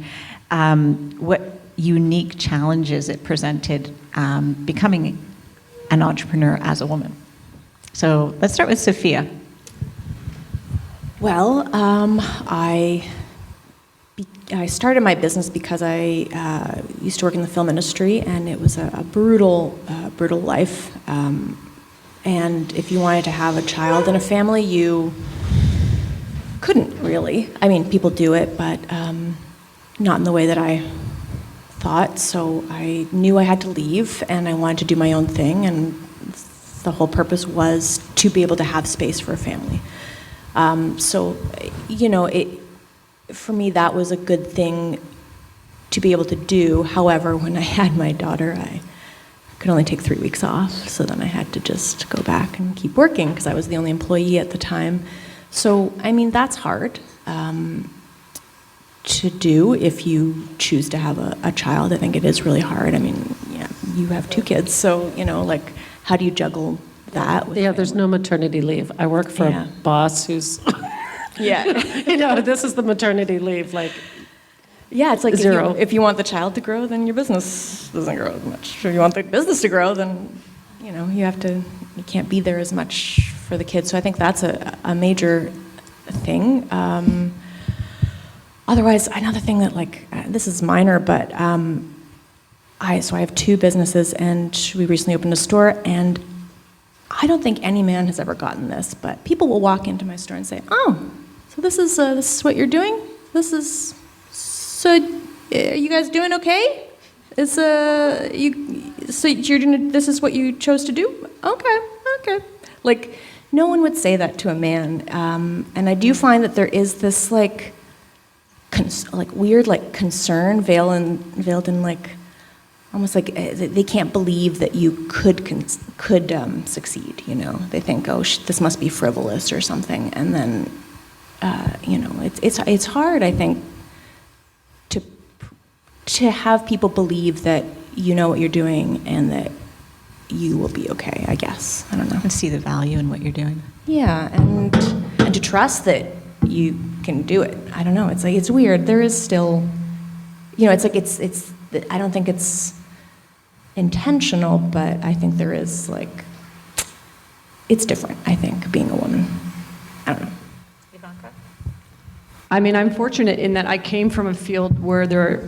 what unique challenges it presented becoming an entrepreneur as a woman. So let's start with Sophia. Well, I started my business because I used to work in the film industry, and it was a brutal life. And if you wanted to have a child in a family, you couldn't really. I mean, people do it, but not in the way that I thought. So I knew I had to leave, and I wanted to do my own thing, and the whole purpose was to be able to have space for a family. For me, that was a good thing to be able to do. However, when I had my daughter, I could only take 3 weeks off, so then I had to just go back and keep working because I was the only employee at the time. So, I mean, that's hard. to do if you choose to have a child. I think it is really hard. I mean, yeah, you have 2 kids, so, like, how do you juggle that? With There's no maternity leave. I work for Yeah. a boss who's, Yeah. this is the maternity leave, like, Yeah, it's like Zero. If you want the child to grow, then your business doesn't grow as much. If you want the business to grow, then you can't be there as much for the kids. So I think that's a major thing. Otherwise, another thing that this is minor, but I have 2 businesses, and we recently opened a store, and I don't think any man has ever gotten this, but people will walk into my store and say, "Oh, so this is what you're doing? So are you guys doing okay? So you're doing, this is what you chose to do? Okay. Like, no one would say that to a man, and I do find that there is this weird concern veiled in almost like they can't believe that you could succeed. They think, oh, this must be frivolous or something, and then it's hard, I think, to have people believe that you know what you're doing and that you will be okay, I guess. I don't know. And see the value in what you're doing. Yeah, and to trust that you can do it. I don't know. It's weird. There is still, it's I don't think it's intentional, but I think there is it's different, I think, being a woman. I don't know. Ivanka? I mean, I'm fortunate in that I came from a field where there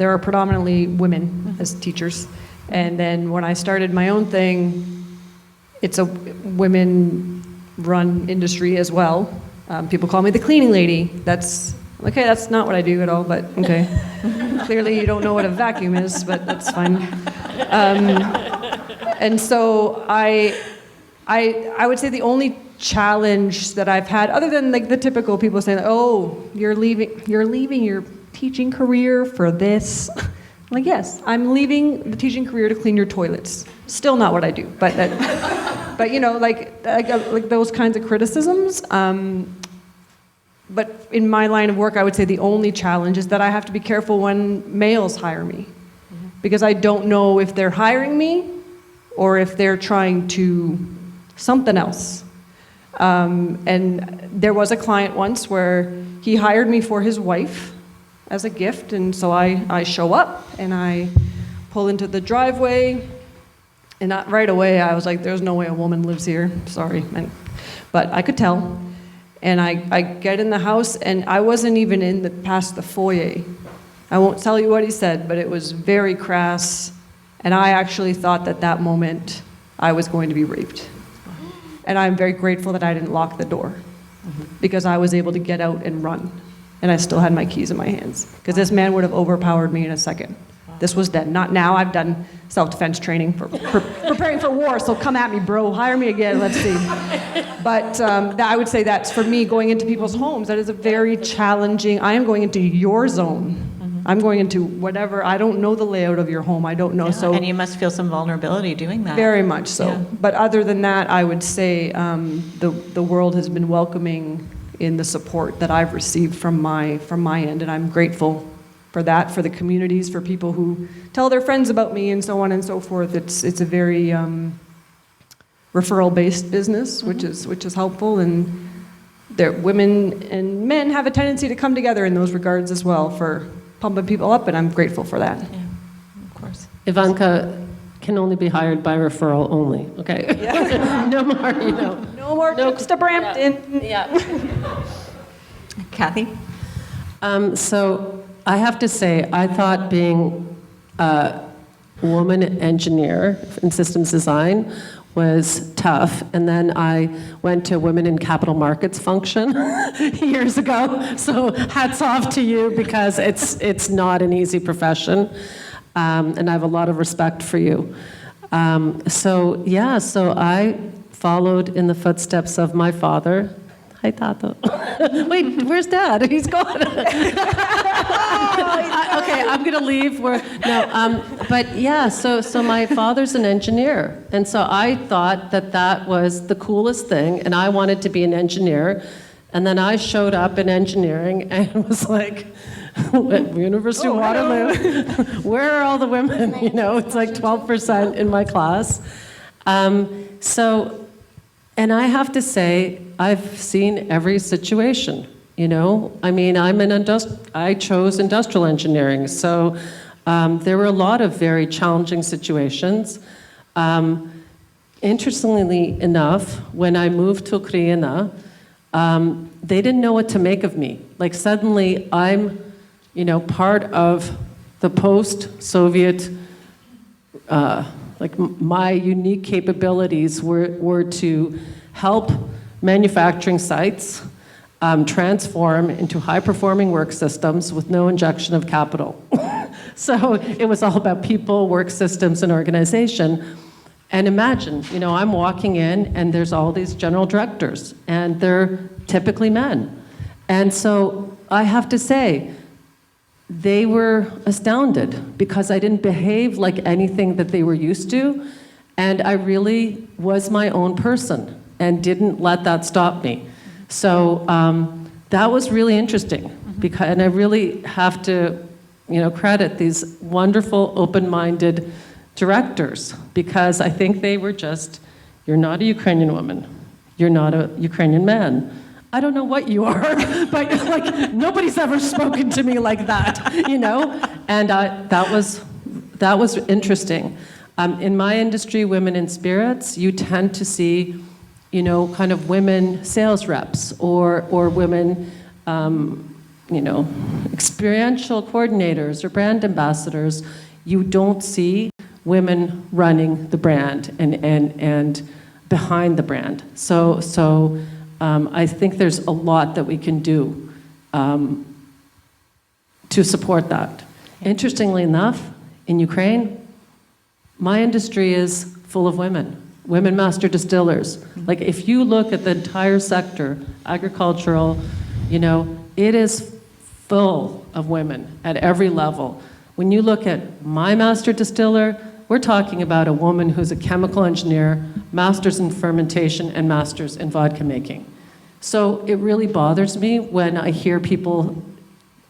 are predominantly women as teachers. And then when I started my own thing, it's a women-run industry as well. People call me the cleaning lady. That's not what I do at all, but okay. Clearly you don't know what a vacuum is, but that's fine. And so I would say the only challenge that I've had, other than the typical people saying, "Oh, you're leaving your teaching career for this." I'm yes, I'm leaving the teaching career to clean your toilets. Still not what I do, but those kinds of criticisms. But in my line of work, I would say the only challenge is that I have to be careful when males hire me, because I don't know if they're hiring me or if they're trying to something else. And there was a client once where he hired me for his wife as a gift, and so I show up and I pull into the driveway, and not right away I was like, "There's no way a woman lives here, sorry." But I could tell. And I get in the house, and I wasn't even past the foyer. I won't tell you what he said, but it was very crass, and I actually thought that moment I was going to be raped. And I'm very grateful that I didn't lock the door, because I was able to get out and run, and I still had my keys in my hands, because this man would have overpowered me in a second. This was then, not now. I've done self-defense training for preparing for war, so come at me, bro. Hire me again, let's see. But I would say that's, for me, going into people's homes, that is a very challenging, I am going into your zone. I'm going into whatever, I don't know the layout of your home, I don't know, so. And you must feel some vulnerability doing that. Very much so. Yeah. But other than that, I would say the world has been welcoming in the support that I've received from my end, and I'm grateful for that, for the communities, for people who tell their friends about me and so on and so forth. It's a very referral-based business, which is helpful, and women and men have a tendency to come together in those regards as well for pumping people up, and I'm grateful for that. Yeah, of course. Ivanka can only be hired by referral only, okay? Yeah. No more, No more trips to Brampton. Yeah. Kathy? So I have to say, I thought being a woman engineer in systems design was tough. And then I went to Women in Capital Markets function years ago. So hats off to you, because it's not an easy profession. And I have a lot of respect for you. So I followed in the footsteps of my father. Hi, Tata. Wait, where's Dad? He's gone. Okay, I'm gonna leave. So my father's an engineer, and so I thought that was the coolest thing, and I wanted to be an engineer, and then I showed up in engineering and was like, University of Waterloo. Where are all the women? You know, it's like 12% in my class. And I have to say, I've seen every situation, you know? I mean, I chose industrial engineering, so there were a lot of very challenging situations. Interestingly enough, when I moved to Ukraine, they didn't know what to make of me. Like suddenly I'm, you know, part of the post-Soviet, like my unique capabilities were to help manufacturing sites transform into high-performing work systems with no injection of capital. So it was all about people, work systems, and organization. And imagine, you know, I'm walking in and there's all these general directors, and they're typically men. And so I have to say, they were astounded because I didn't behave like anything that they were used to, and I really was my own person and didn't let that stop me. So that was really interesting, because, and I really have to, you know, credit these wonderful, open-minded directors, because I think they were just, you're not a Ukrainian woman, you're not a Ukrainian man. I don't know what you are, but like nobody's ever spoken to me like that, you know? And that was interesting. In my industry, women in spirits, you tend to see, you know, kind of women sales reps or women, you know, experiential coordinators or brand ambassadors. You don't see women running the brand and behind the brand. So I think there's a lot that we can do to support that. Interestingly enough, in Ukraine, my industry is full of women master distillers. Like if you look at the entire sector, agricultural, you know, it is full of women at every level. When you look at my master distiller, we're talking about a woman who's a chemical engineer, master's in fermentation and master's in vodka making. So it really bothers me when I hear people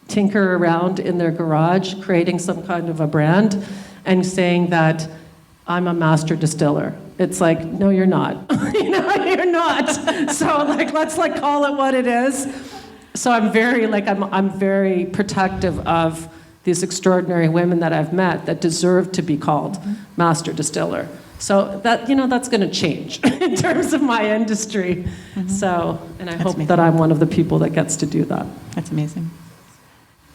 tinker around in their garage creating some kind of a brand and saying that I'm a master distiller. It's like, no, you're not. You know, you're not. So like, let's like call it what it is. So I'm very protective of these extraordinary women that I've met that deserve to be called master distiller. So that, you know, that's going to change in terms of my industry. So, and I hope that I'm one of the people that gets to do that. That's amazing.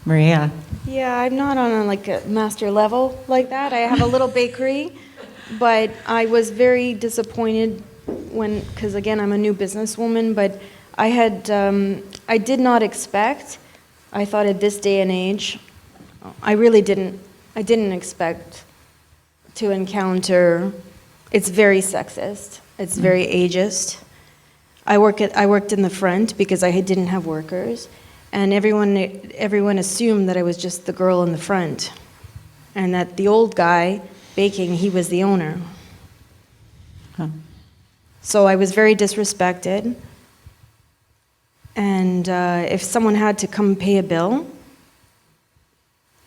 Maria. Yeah, I'm not on like a master level like that. I have a little bakery, but I was very disappointed because again, I'm a new businesswoman, but I did not expect, I thought at this day and age, I didn't expect to encounter, it's very sexist, it's very ageist. I worked in the front because I didn't have workers, and everyone assumed that I was just the girl in the front, and that the old guy baking, he was the owner. Huh. So I was very disrespected, and if someone had to come pay a bill,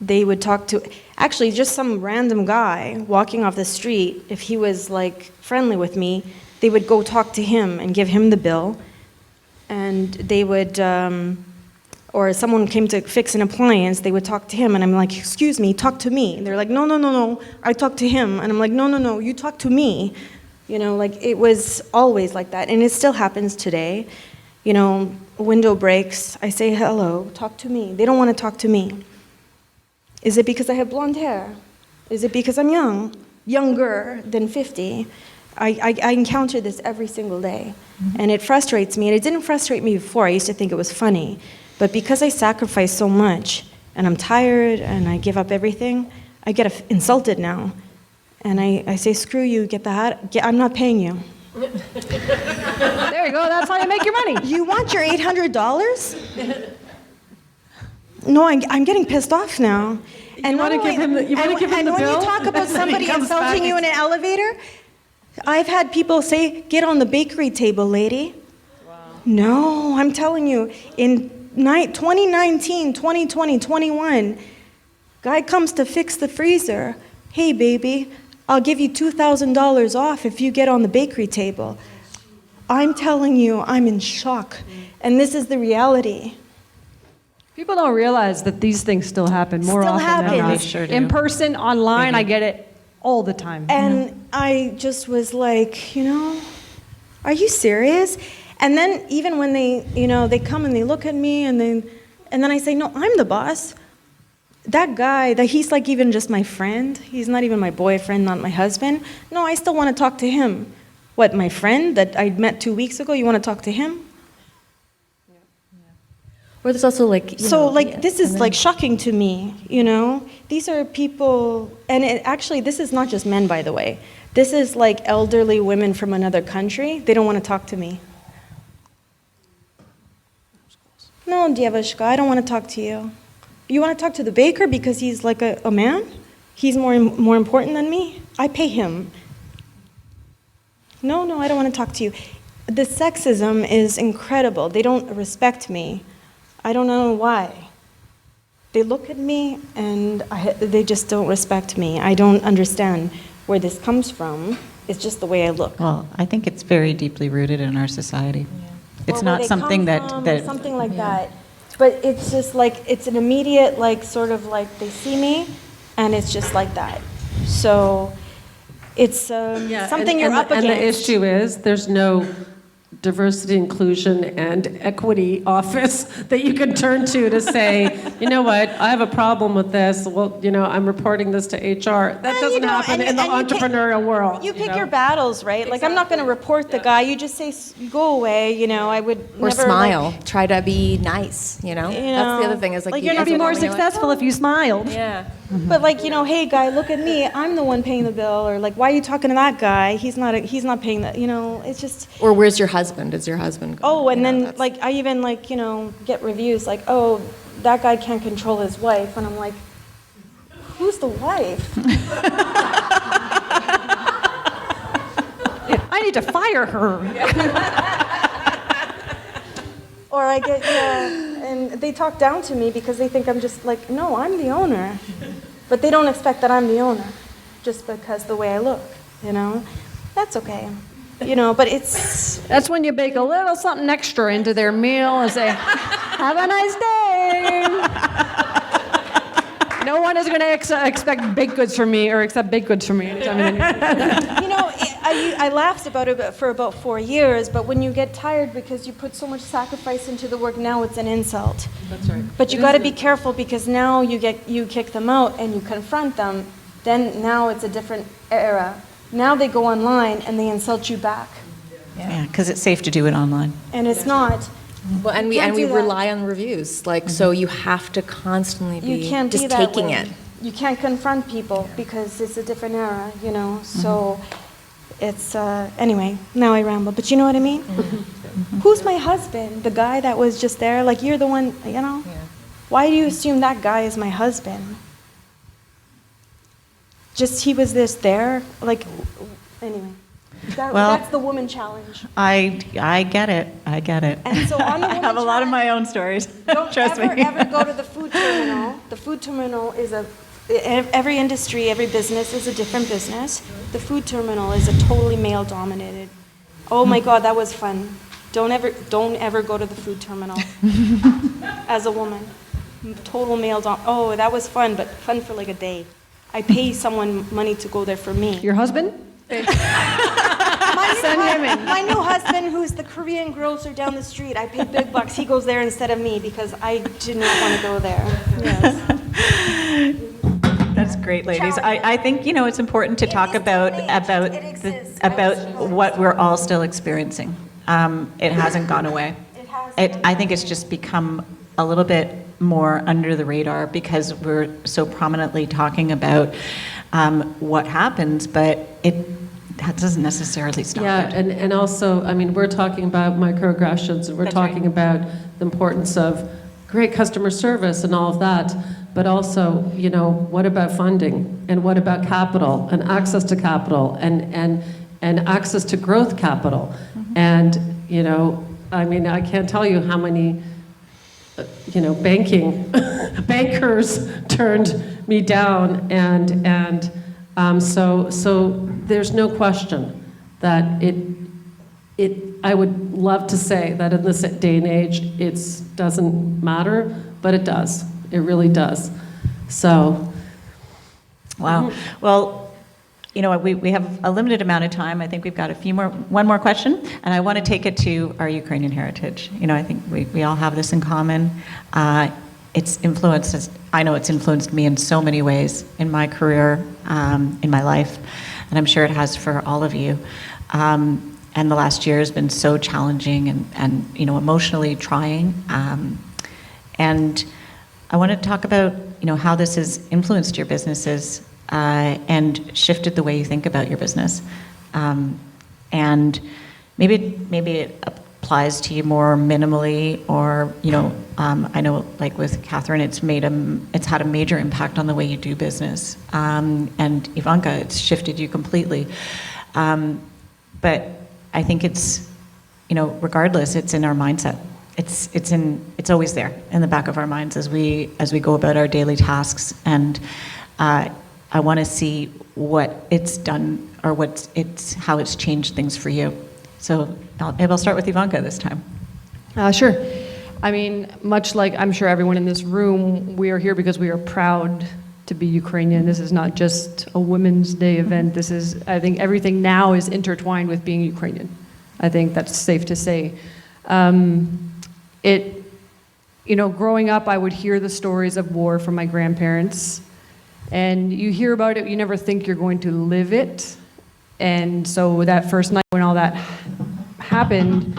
they would talk to, actually just some random guy walking off the street, if he was like friendly with me, they would go talk to him and give him the bill, and they would, or someone came to fix an appliance, they would talk to him, and I'm like, excuse me, talk to me. And they're like, no, I talk to him. And I'm like, no, you talk to me. You know, like it was always like that, and it still happens today. You know, a window breaks, I say hello, talk to me. They don't want to talk to me. Is it because I have blonde hair? Is it because I'm younger than 50? I encounter this every single day, and it frustrates me, and it didn't frustrate me before. I used to think it was funny, but because I sacrifice so much, and I'm tired, and I give up everything, I get insulted now, and I say, screw you, get the hat, I'm not paying you. There you go, that's how you make your money. You want your $800? No, I'm getting pissed off now. And You want to give him the bill? And when you talk about somebody insulting you in an elevator, I've had people say, get on the bakery table, lady. Wow. No, I'm telling you, in 2019, 2020, 21, guy comes to fix the freezer. Hey, baby, I'll give you $2,000 off if you get on the bakery table. I'm telling you, I'm in shock. And this is the reality. People don't realize that these things still happen more Still often happen. than not. They sure do. In person, online, I get it all the time. And I just was like, are you serious? And then even when they, they come and they look at me and then I say, no, I'm the boss. That guy, that he's like even just my friend. He's not even my boyfriend, not my husband. No, I still want to talk to him. What, my friend that I met 2 weeks ago, you want to talk to him? Or there's also This is like shocking to me, These are people, and this is not just men, by the way. This is like elderly women from another country. They don't want to talk to me. No, Девушка, I don't want to talk to you. You want to talk to the baker because he's like a man? He's more important than me? I pay him. No, I don't want to talk to you. The sexism is incredible. They don't respect me. I don't know why. They look at me and they just don't respect me. I don't understand where this comes from. It's just the way I look. Well, I think it's very deeply rooted in our society. It's Or where not they something come from, that something like that. But it's just like, it's an immediate, like, sort of like they see me and it's just like that. So it's something you're up against. And the issue is there's no diversity, inclusion, and equity office that you can turn to say, you know what, I have a problem with this. Well, I'm reporting this to HR. That doesn't happen in the entrepreneurial world. You pick your battles, right? Like, I'm not going to report the guy. You just say, go away. I would or never smile. Try to be nice. That's the other thing. Is like you're going to be more successful if you smiled. Yeah. But hey guy, look at me. I'm the one paying the bill. Or like, why are you talking to that guy? He's not paying that. It's just. Or where's your husband? Is your husband? And then I even get reviews like, oh, that guy can't control his wife, and I'm like, who's the wife? I need to fire her. Or I get, and they talk down to me because they think I'm just like, no, I'm the owner. But they don't expect that I'm the owner just because the way I look, That's okay. But it's... That's when you bake a little something extra into their meal and say, have a nice day. No one is going to expect baked goods from me or accept baked goods from me anytime. I laughed about it for about 4 years, but when you get tired because you put so much sacrifice into the work, now it's an insult. That's right. But you got to be careful because now you kick them out and you confront them. Then now it's a different era. Now they go online and they insult you back. Yeah, because it's safe to do it online. And it's not. Well, and we can't do that. rely on reviews. So you have to constantly be You can't just be that taking way. it. You can't confront people because it's a different era, So it's anyway. Now I ramble, but you know what I mean. Who's my husband? The guy that was just there. Like you're the one. Yeah. Why do you assume that guy is my husband? Just he was there. Like anyway. That's the woman challenge. I get it. And so on the I woman have a lot of challenge, my own stories. Don't Trust me. ever go to the food terminal. The food terminal is every industry, every business is a different business. The food terminal is a totally male-dominated. Oh my God, that was fun. Don't ever go to the food terminal as a woman. Total oh, that was fun, but fun for like a day. I pay someone money to go there for me. Your husband? My new husband, who's the Korean grocer down the street, I pay big bucks. He goes there instead of me because I did not want to go there. Yes. That's great, ladies. I think it's important to talk about what we're all still experiencing. It hasn't gone away. I think it's just become a little bit more under the radar because we're so prominently talking about what happens, but that doesn't necessarily stop it. And also, we're talking about microaggressions, and we're talking about the importance of great customer service and all of that, but also, what about funding, and what about capital, and access to capital, and access to growth capital, and, I can't tell you how many banking, bankers turned me down, and so there's no question that I would love to say that in this day and age it doesn't matter, but it does. It really does. So, wow. Well, we have a limited amount of time. I think we've got one more question, and I want to take it to our Ukrainian heritage. I think we all have this in common. It's influenced, I know it's influenced me in so many ways in my career, in my life, and I'm sure it has for all of you. And the last year has been so challenging and emotionally trying. And I want to talk about how this has influenced your businesses and shifted the way you think about your business. And maybe it applies to you more minimally, or I know, like with Katherine, it's had a major impact on the way you do business. And Ivanka, it's shifted you completely. But I think it's, regardless, it's in our mindset. It's always there in the back of our minds as we go about our daily tasks. And I want to see what it's done, or how it's changed things for you. So maybe I'll start with Ivanka this time. Sure. I mean, much like I'm sure everyone in this room, we are here because we are proud to be Ukrainian. This is not just a Women's Day event. I think everything now is intertwined with being Ukrainian. I think that's safe to say. Growing up, I would hear the stories of war from my grandparents, and you hear about it, you never think you're going to live it. And so that first night when all that happened,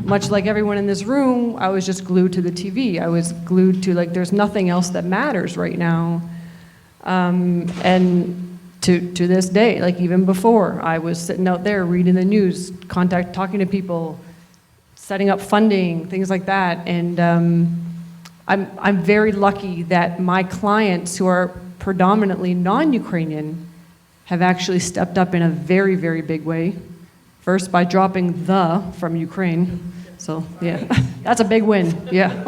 much like everyone in this room, I was just glued to the TV. I was glued to, there's nothing else that matters right now. And to this day, even before, I was sitting out there reading the news, talking to people, setting up funding, things like that. And I'm very lucky that my clients, who are predominantly non-Ukrainian, have actually stepped up in a very, very big way. First, by dropping the from Ukraine. So, yeah, that's a big win, yeah.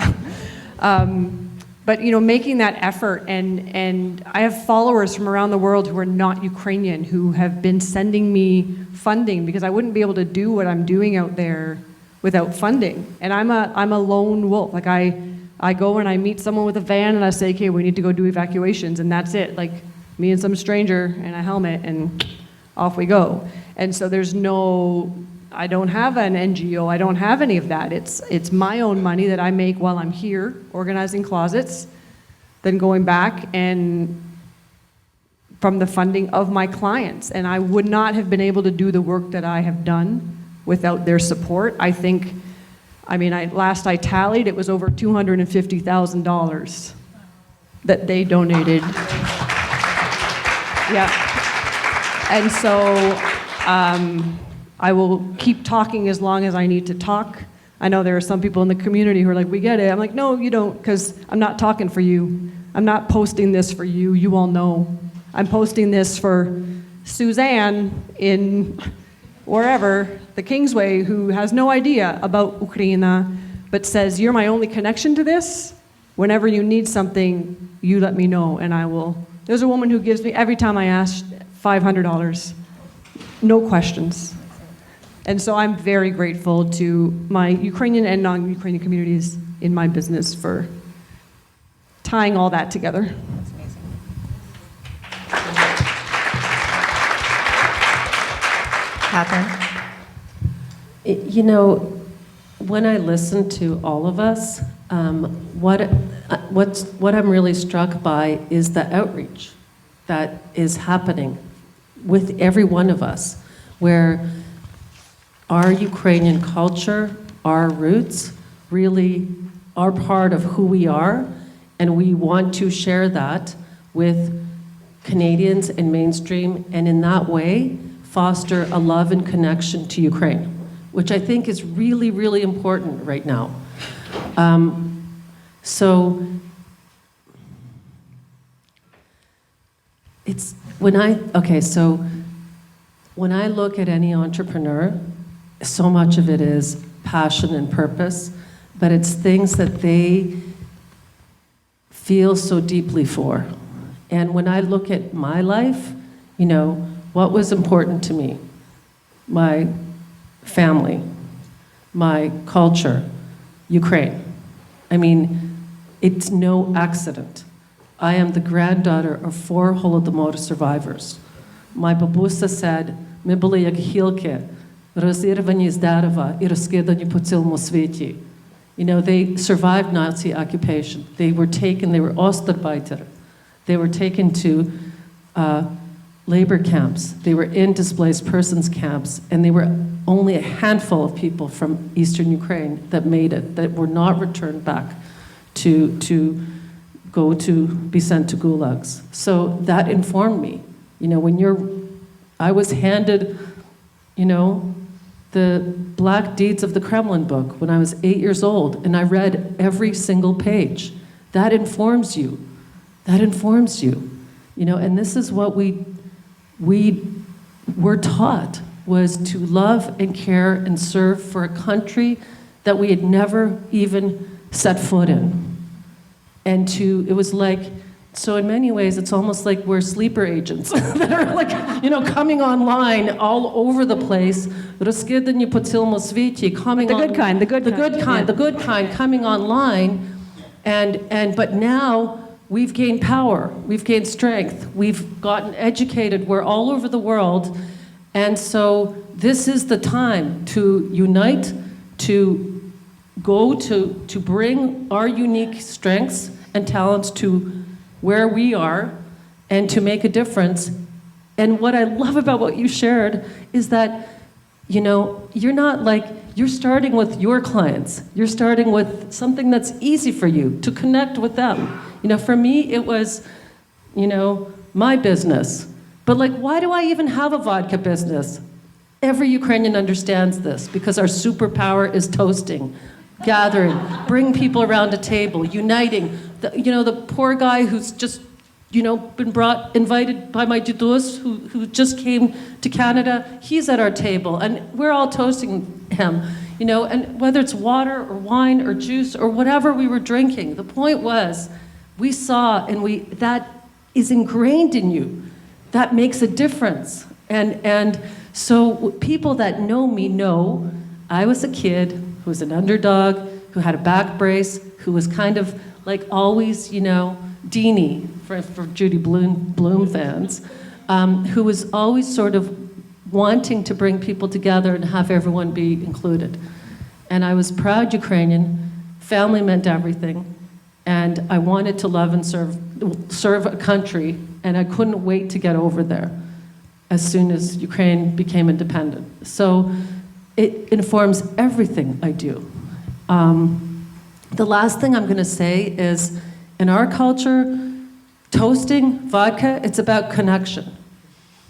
But making that effort, and I have followers from around the world who are not Ukrainian who have been sending me funding, because I wouldn't be able to do what I'm doing out there without funding. And I'm a lone wolf. I go and I meet someone with a van and I say, okay, we need to go do evacuations, and that's it. Me and some stranger and a helmet, and off we go. And so I don't have an NGO, I don't have any of that. It's my own money that I make while I'm here organizing closets, then going back and from the funding of my clients. And I would not have been able to do the work that I have done without their support. Last I tallied, it was over $250,000 that they donated. Yeah. And so I will keep talking as long as I need to talk. I know there are some people in the community who are like, we get it. I'm like, no, you don't, because I'm not talking for you. I'm not posting this for you. You all know. I'm posting this for Suzanne in wherever, the Kingsway, who has no idea about Ukraine, but says, you're my only connection to this. Whenever you need something, you let me know, and I will. There's a woman who gives me, every time I ask, $500. No questions. And so I'm very grateful to my Ukrainian and non-Ukrainian communities in my business for tying all that together. That's amazing. Katherine? When I listen to all of us, what I'm really struck by is the outreach that is happening with every one of us, where our Ukrainian culture, our roots, really are part of who we are, and we want to share that with Canadians and mainstream, and in that way, foster a love and connection to Ukraine, which I think is really, really important right now. So when I look at any entrepreneur, so much of it is passion and purpose, but it's things that they feel so deeply for. And when I look at my life, what was important to me? My family, my culture, Ukraine. I mean, it's no accident. I am the granddaughter of 4 Holodomor survivors. My babusa said, "Ми були як гілки, розірвані з дерева і розкидані по цілому світі." They survived Nazi occupation. They were taken, they were Ostarbeiter. They were taken to labor camps. They were in displaced persons camps, and they were only a handful of people from eastern Ukraine that made it, that were not returned back to go to be sent to gulags. So that informed me. I was handed, the Black Deeds of the Kremlin book when I was 8 years old, and I read every single page. That informs you. That informs you. And this is what we were taught, was to love and care and serve for a country that we had never even set foot in. And it was like, so in many ways, it's almost like we're sleeper agents that are like, coming online all over the place. Розкидані по цілому світі, coming The good kind, the good kind. The good kind coming online. But now we've gained power, we've gained strength, we've gotten educated, we're all over the world. And so this is the time to unite, to go to bring our unique strengths and talents to where we are and to make a difference. And what I love about what you shared is that, you're not like, you're starting with your clients. You're starting with something that's easy for you, to connect with them. For me, it was, my business. But why do I even have a vodka business? Every Ukrainian understands this, because our superpower is toasting, gathering, bring people around a table, uniting. The poor guy who's just, been invited by my dudus, who just came to Canada, he's at our table, and we're all toasting him, and whether it's water or wine or juice or whatever we were drinking, the point was, we saw, and that is ingrained in you. That makes a difference. And so people that know me know I was a kid who was an underdog, who had a back brace, who was kind of like always, Deanie, for Judy Bloom fans, who was always sort of wanting to bring people together and have everyone be included. And I was proud Ukrainian, family meant everything, and I wanted to love and serve a country, and I couldn't wait to get over there as soon as Ukraine became independent. So it informs everything I do. The last thing I'm going to say is, in our culture, toasting, vodka, it's about connection.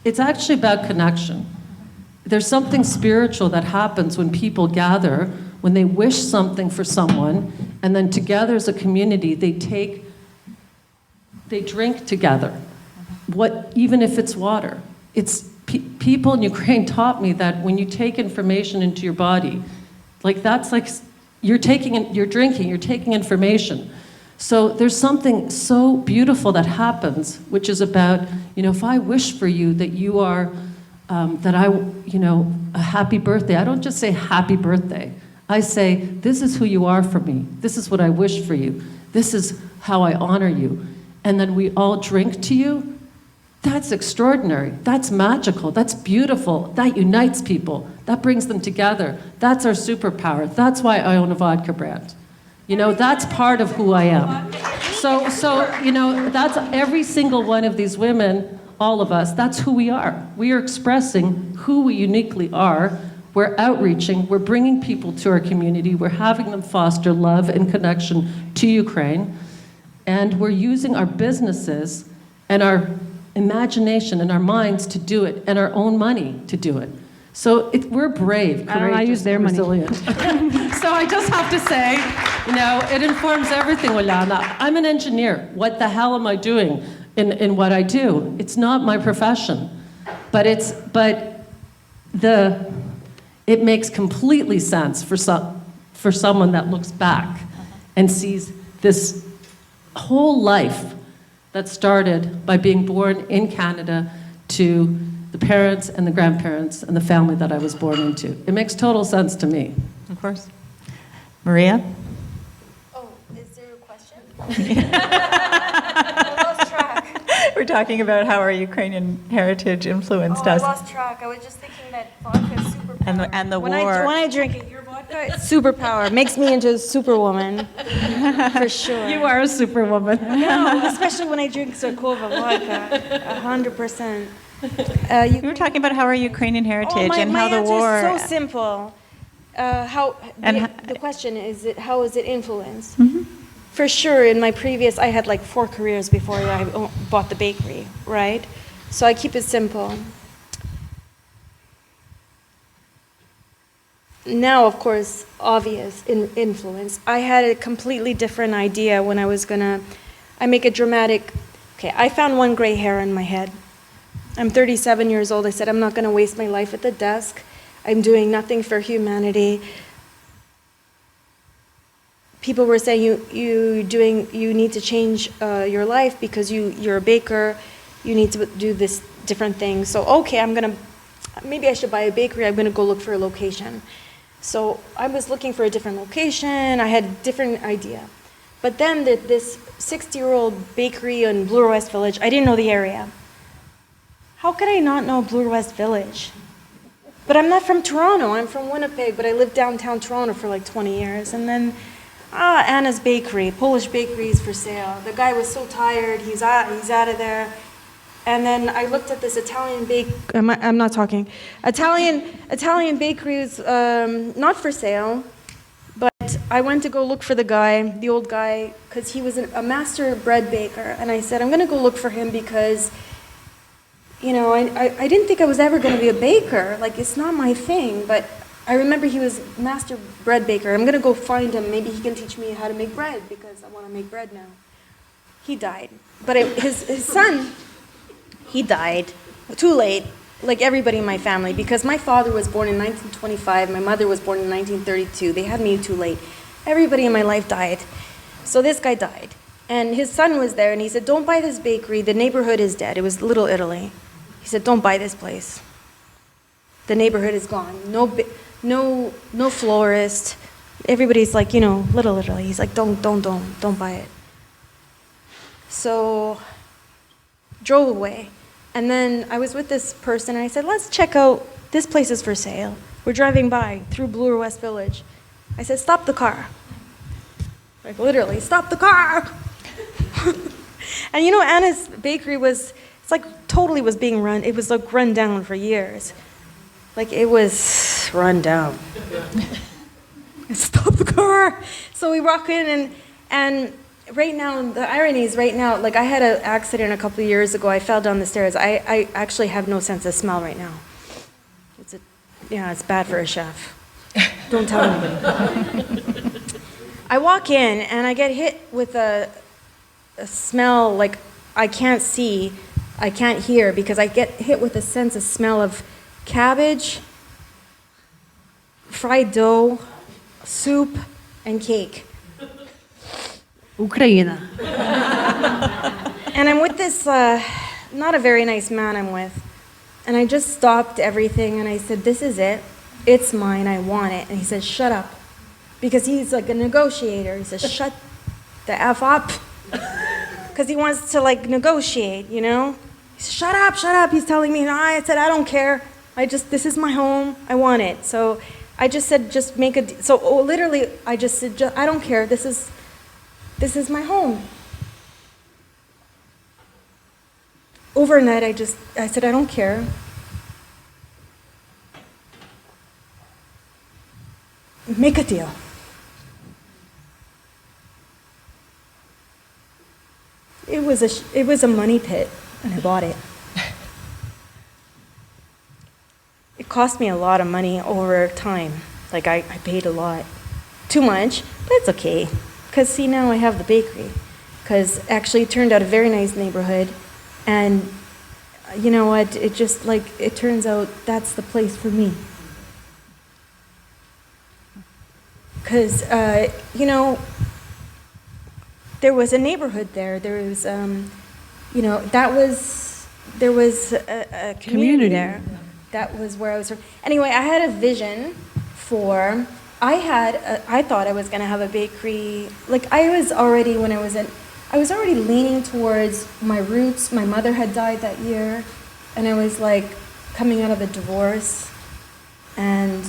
It's actually about connection. There's something spiritual that happens when people gather, when they wish something for someone, and then together as a community, they drink together. Even if it's water. People in Ukraine taught me that when you take information into your body, that's like you're drinking, you're taking information. So there's something so beautiful that happens, which is about, if I wish for you that you are, a happy birthday. I don't just say happy birthday. I say, this is who you are for me. This is what I wish for you. This is how I honor you. And then we all drink to you. That's extraordinary. That's magical. That's beautiful. That unites people. That brings them together. That's our superpower. That's why I own a vodka brand. That's part of who I am. So that's every single one of these women, all of us, that's who we are. We are expressing who we uniquely are. We're outreaching. We're bringing people to our community. We're having them foster love and connection to Ukraine. And we're using our businesses and our imagination and our minds to do it, and our own money to do it. So we're brave, courageous, I use their money. resilient. So I just have to say, it informs everything, Uliana. I'm an engineer. What the hell am I doing in what I do? It's not my profession, but it makes completely sense for someone that looks back and sees this whole life that started by being born in Canada to the parents and the grandparents and the family that I was born into. It makes total sense to me. Of course. Maria? Oh, is there a question? I lost track. We're talking about how our Ukrainian heritage influenced I us. lost track. I was just thinking that vodka is superpower. And the when war. When I drink it, your vodka, it's superpower. Makes me into a superwoman, for sure. You are a superwoman. No, especially when I drink Zirkova vodka, 100%. We were talking about how our Ukrainian heritage and how the war. My answer is so simple. The question is, how is it influenced? For sure, in my previous, I had like 4 careers before I bought the bakery, right? So I keep it simple. Now, of course, obvious influence. I had a completely different idea when I was I make a dramatic, I found one gray hair in my head. I'm 37 years old. I said, I'm not going to waste my life at the desk. I'm doing nothing for humanity. People were saying, you need to change your life because you're a baker. You need to do this different thing. So, maybe I should buy a bakery. I'm going to go look for a location. So I was looking for a different location. I had a different idea. But then this 60-year-old bakery in Bloor West Village, I didn't know the area. How could I not know Bloor West Village? But I'm not from Toronto. I'm from Winnipeg, but I lived downtown Toronto for like 20 years. And then, Anna's Bakery, Polish bakery is for sale. The guy was so tired. He's out of there. And then I looked at this Italian Italian bakery is not for sale. But I went to go look for the old guy, because he was a master bread baker. And I said, I'm going to go look for him because, I didn't think I was ever going to be a baker. Like, it's not my thing. But I remember he was master bread baker. I'm going to go find him. Maybe he can teach me how to make bread, because I want to make bread now. He died. But his son, he died too late, like everybody in my family, because my father was born in 1925. My mother was born in 1932. They had me too late. Everybody in my life died. So this guy died. And his son was there, and he said, don't buy this bakery. The neighborhood is dead. It was Little Italy. He said, don't buy this place. The neighborhood is gone. No florist. Everybody's like, Little Italy. He's like, don't buy it. So, drove away. And then I was with this person, and I said, let's check out, this place is for sale. We're driving by through Bloor West Village. I said, stop the car. Like, literally, stop the car. And Anna's Bakery totally was being run. It was like run down for years. Like, it was run down. Stop the car. So we walk in, and right now, the irony is right now, like, I had an accident a couple of years ago. I fell down the stairs. I actually have no sense of smell right now. It's bad for a chef. Don't tell anybody. I walk in, and I get hit with a smell, like, I can't see, I can't hear, because I get hit with a sense of smell of cabbage, fried dough, soup, and cake. Ukraina. And I'm with this, not a very nice man I'm with. And I just stopped everything, and I said, this is it. It's mine. I want it. And he said, shut up. Because he's like a negotiator. He says, shut the F up. Because he wants to, like, negotiate, He said, shut up. He's telling me, no. I said, I don't care. This is my home. I want it. So I just said, just make a, literally, I just said, I don't care. This is my home. Overnight, I said, I don't care. Make a deal. It was a money pit, and I bought it. It cost me a lot of money over time. Like, I paid a lot. Too much, but it's okay. Because, see, now I have the bakery. Because actually it turned out a very nice neighborhood. And you know what? It just, like, it turns out that's the place for me. Because, there was a neighborhood there. There was, you know, there was a community there. That was where I was from. Anyway, I had a vision for, I thought I was going to have a bakery. Like, I was already leaning towards my roots. My mother had died that year, and I was like coming out of a divorce. And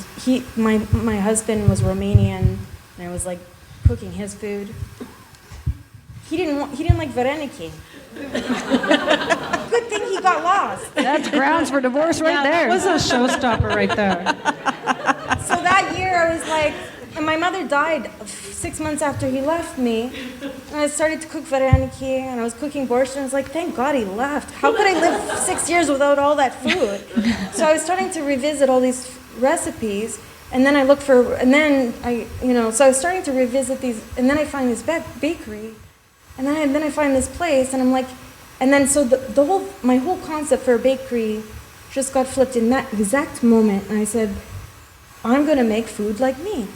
my husband was Romanian, and I was like cooking his food. He didn't like Vellinga. Good thing he got lost. That's grounds for divorce right there. That was a showstopper right there. So that year I was like, and my mother died 6 months after he left me, and I started to cook Vellinga, and I was cooking borscht, and I was like, thank God he left. How could I live 6 years without all that food? So I was starting to revisit all these recipes, and then I looked for, and then so I was starting to revisit these, and then I find this bakery, and then I find this place, and I'm like, and then so my whole concept for a bakery just got flipped in that exact moment, and I said, I'm gonna make food like me.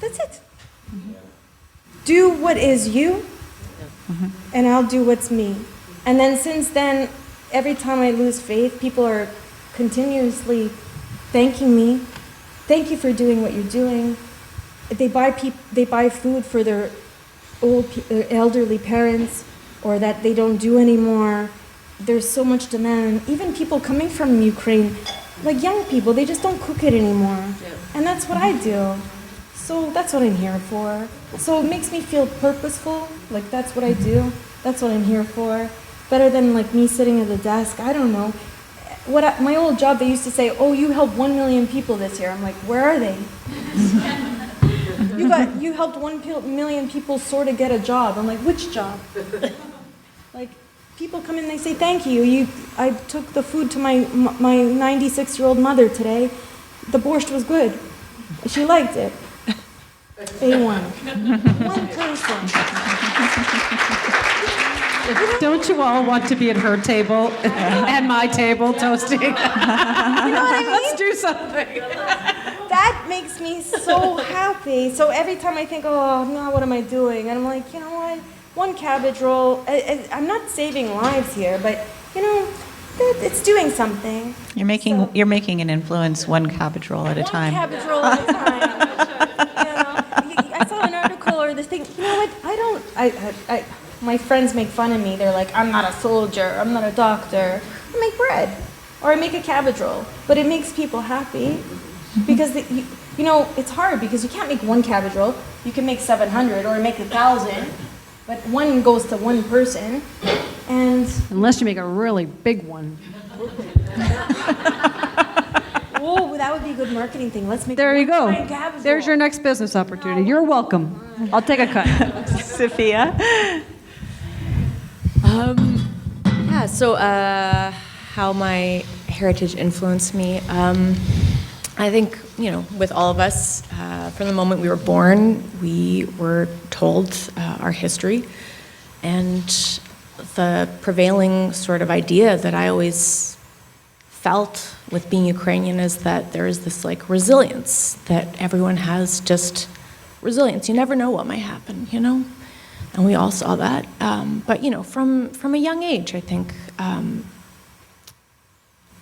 That's it. Mm-hmm. Do what is you, and I'll do what's me. And then since then, every time I lose faith, people are continuously thanking me. Thank you for doing what you're doing. They buy food for their elderly parents, or that they don't do anymore. There's so much demand. Even people coming from Ukraine, like young people, they just don't cook it anymore. Yeah. And that's what I do. So that's what I'm here for. So it makes me feel purposeful. Like, that's what I do. That's what I'm here for. Better than like me sitting at the desk. I don't know. My old job, they used to say, oh, you helped 1 million people this year. I'm like, where are they? You helped 1 million people sort of get a job. I'm like, which job? Like, people come in, they say, thank you. I took the food to my 96-year-old mother today. The borscht was good. She liked it. A1. One person. Don't you all want to be at her table and my table toasting? You know what I mean? Let's do something. That makes me so happy. So every time I think, oh, no, what am I doing? And I'm like, you know what? One cabbage roll. I'm not saving lives here, but, you know, it's doing something. You're making an influence one cabbage roll at a time. One cabbage roll at a time. I saw an article or this thing. You know what? My friends make fun of me. They're like, I'm not a soldier. I'm not a doctor. I make bread, or I make a cabbage roll. But it makes people happy, because it's hard because you can't make one cabbage roll. You can make 700 or make 1,000, but one goes to one person, and unless you make a really big one. Oh, that would be a good marketing thing. Let's make. There you go. Cabbage There's roll. your next business opportunity. You're welcome. I'll take a cut. Sophia? So how my heritage influenced me. I think, with all of us, from the moment we were born, we were told our history. And the prevailing sort of idea that I always felt with being Ukrainian is that there is this like resilience, that everyone has just resilience. You never know what might happen, And we all saw that. But, from a young age, I think,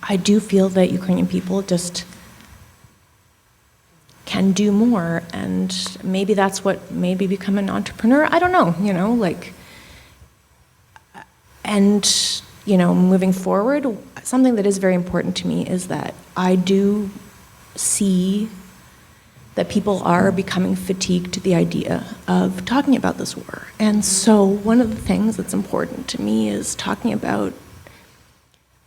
I do feel that Ukrainian people just can do more. And maybe that's what made me become an entrepreneur. I don't know, And, moving forward, something that is very important to me is that I do see that people are becoming fatigued to the idea of talking about this war. And so one of the things that's important to me is talking about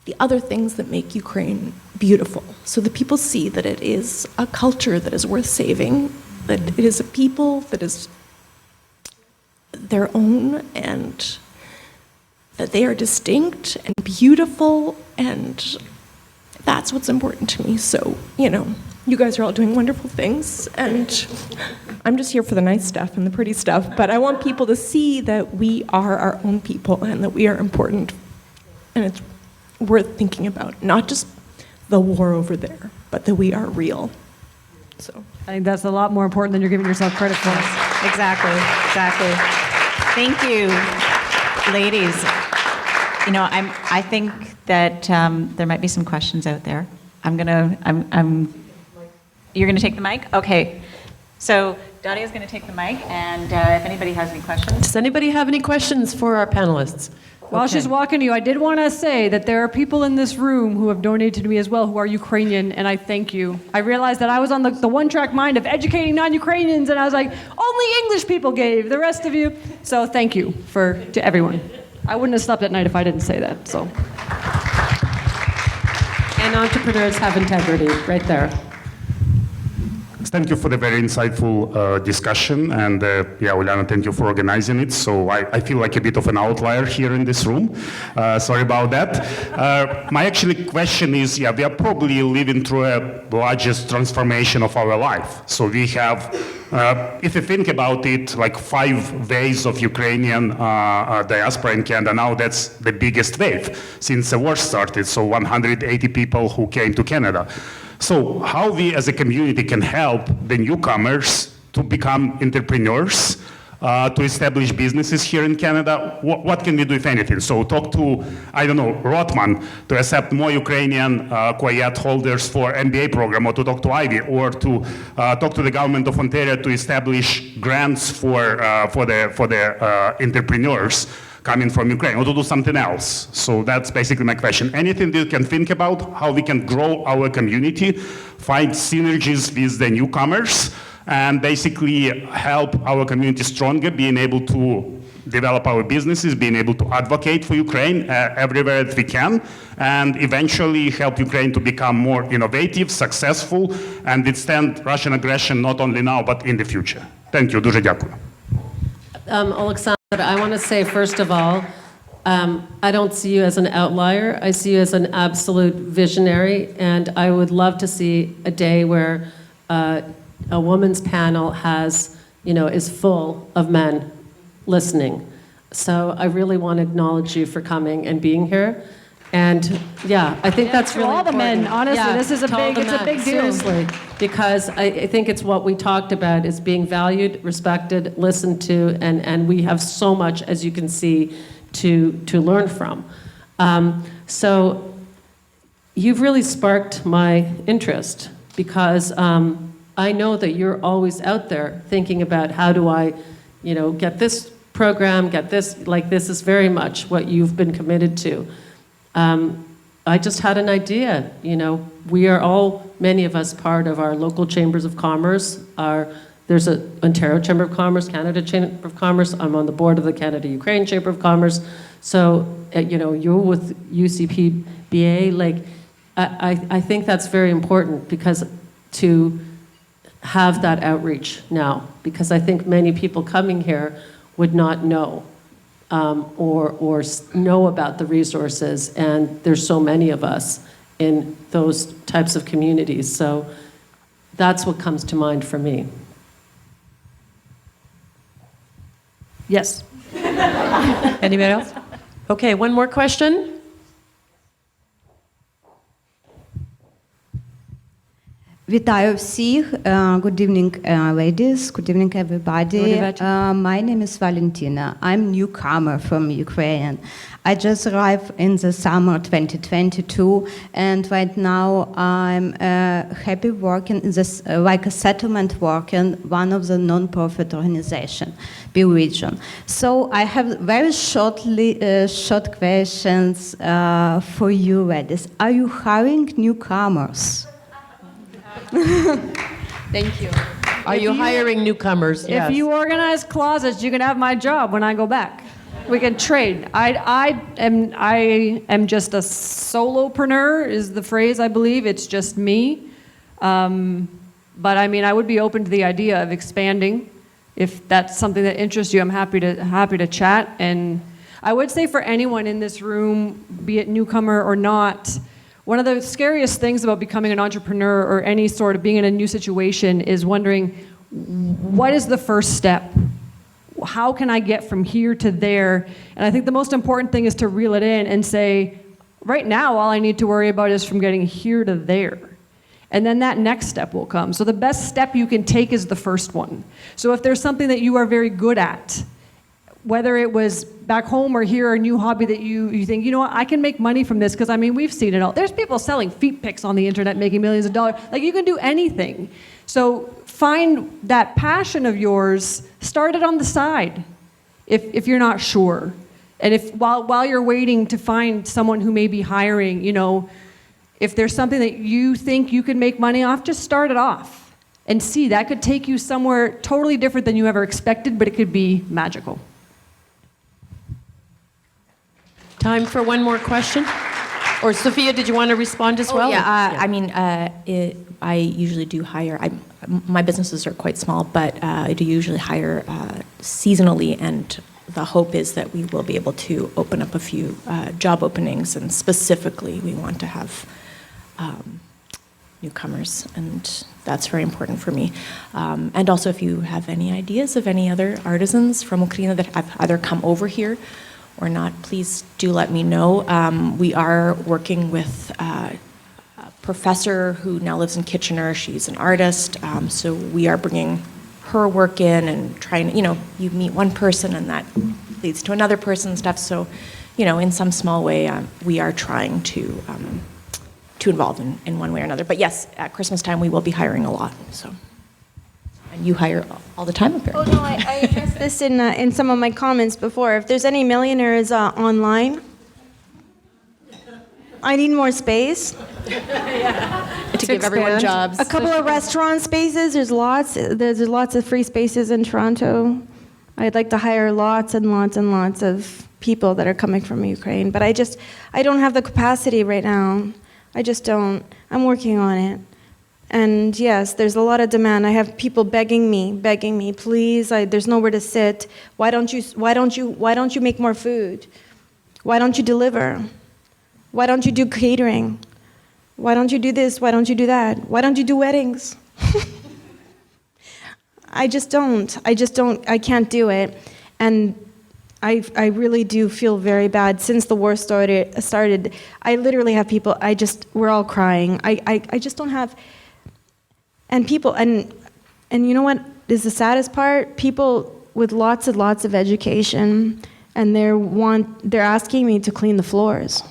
the other things that make Ukraine beautiful, so that people see that it is a culture that is worth saving, that it is a people that is their own, and that they are distinct and beautiful, and that's what's important to me. So, you guys are all doing wonderful things, and I'm just here for the nice stuff and the pretty stuff, but I want people to see that we are our own people and that we are important, and it's worth thinking about, not just the war over there, but that we are real. So I think that's a lot more important than you're giving yourself credit for. Exactly. Thank you, ladies. You know, I think that there might be some questions out there. You're gonna take the mic? Okay. So Dadia's gonna take the mic, and if anybody has any questions. Does anybody have any questions for our panelists? While she's walking to you, I did want to say that there are people in this room who have donated to me as well who are Ukrainian, and I thank you. I realized that I was on the one-track mind of educating non-Ukrainians, and I was like, only English people gave, the rest of you. So thank you to everyone. I wouldn't have slept at night if I didn't say that. So. And entrepreneurs have integrity, right there. Thank you for the very insightful discussion, and Uliana, thank you for organizing it. So I feel like a bit of an outlier here in this room. Sorry about that. My actually question is, we are probably living through a largest transformation of our life. So we have, if you think about it, like 5 waves of Ukrainian diaspora in Canada. Now that's the biggest wave since the war started. So 180 people who came to Canada. So how we as a community can help the newcomers to become entrepreneurs, to establish businesses here in Canada? What can we do, if anything? So talk to, I don't know, Rotman to accept more Ukrainian quiet holders for MBA program, or to talk to Ivy, or to talk to the government of Ontario to establish grants for the entrepreneurs coming from Ukraine, or to do something else. So that's basically my question. Anything that you can think about, how we can grow our community, find synergies with the newcomers, and basically help our community stronger, being able to develop our businesses, being able to advocate for Ukraine everywhere that we can, and eventually help Ukraine to become more innovative, successful, and withstand Russian aggression not only now, but in the future. Thank you. Дуже дякую. Alexander, I want to say, first of all, I don't see you as an outlier. I see you as an absolute visionary, and I would love to see a day where a woman's panel is full of men listening. So I really want to acknowledge you for coming and being here. And I think that's really all the important. men, honestly, this is to all the it's a men, big deal. Seriously, because I think it's what we talked about, is being valued, respected, listened to, and we have so much, as you can see, to learn from. So you've really sparked my interest, because I know that you're always out there thinking about, how do I, get this program, get this, like, this is very much what you've been committed to. I just had an idea, we are all, many of us, part of our local chambers of commerce. There's an Ontario Chamber of Commerce, Canada Chamber of Commerce. I'm on the board of the Canada-Ukraine Chamber of Commerce. So, you're with UCPBA. Like, I think that's very important, because to have that outreach now, because I think many people coming here would not know. Or know about the resources, and there's so many of us in those types of communities. So that's what comes to mind for me. Yes. Anybody else? Okay, one more question. Вітаю всіх. Good evening, ladies. Good evening, everybody. My name is Valentina. I'm newcomer from Ukraine. I just arrived in the summer 2022, and right now I'm happy working in this, like a settlement work in one of the non-profit organization, B Region. So I have very short questions for you, ladies. Are you hiring newcomers? Thank you. Are you hiring newcomers? Yes. If you organize closets, you can have my job when I go back. We can trade. I am just a solopreneur, is the phrase, I believe. It's just me. But I mean, I would be open to the idea of expanding. If that's something that interests you, I'm happy to chat. And I would say, for anyone in this room, be it newcomer or not, one of the scariest things about becoming an entrepreneur, or any sort of being in a new situation, is wondering, what is the first step? How can I get from here to there? And I think the most important thing is to reel it in and say, right now, all I need to worry about is from getting here to there. And then that next step will come. So the best step you can take is the first one. So if there's something that you are very good at, whether it was back home or here, a new hobby that you think, you know what, I can make money from this, because I mean, we've seen it all. There's people selling feet pics on the internet making millions of dollars. Like, you can do anything. So find that passion of yours, start it on the side if you're not sure. And if while you're waiting to find someone who may be hiring, you know, if there's something that you think you can make money off, just start it off and see. That could take you somewhere totally different than you ever expected, but it could be magical. Time for one more question? Or Sophia, did you want to respond as well? I mean, I usually do hire, my businesses are quite small, but I do usually hire seasonally, and the hope is that we will be able to open up a few job openings, and specifically we want to have newcomers, and that's very important for me. And also, if you have any ideas of any other artisans from Ukraine that have either come over here or not, please do let me know. We are working with a professor who now lives in Kitchener. She's an artist, so we are bringing her work in and trying, you know, you meet one person and that leads to another person and stuff. So, you know, in some small way, we are trying to involve in one way or another. But yes, at Christmas time, we will be hiring a lot, so. And you hire all the time, apparently. Oh, no, I addressed this in some of my comments before. If there's any millionaires online, I need more space. To give everyone jobs. A couple of restaurant spaces. There's lots of free spaces in Toronto. I'd like to hire lots and lots and lots of people that are coming from Ukraine. But I don't have the capacity right now. I just don't. I'm working on it. And yes, there's a lot of demand. I have people begging me, please. There's nowhere to sit. Why don't you make more food? Why don't you deliver? Why don't you do catering? Why don't you do this? Why don't you do that? Why don't you do weddings? I just don't. I can't do it. And I really do feel very bad. Since the war started, I literally have people, we're all crying. I just don't have, and people, and you know what is the saddest part? People with lots and lots of education, and they're asking me to clean the floors.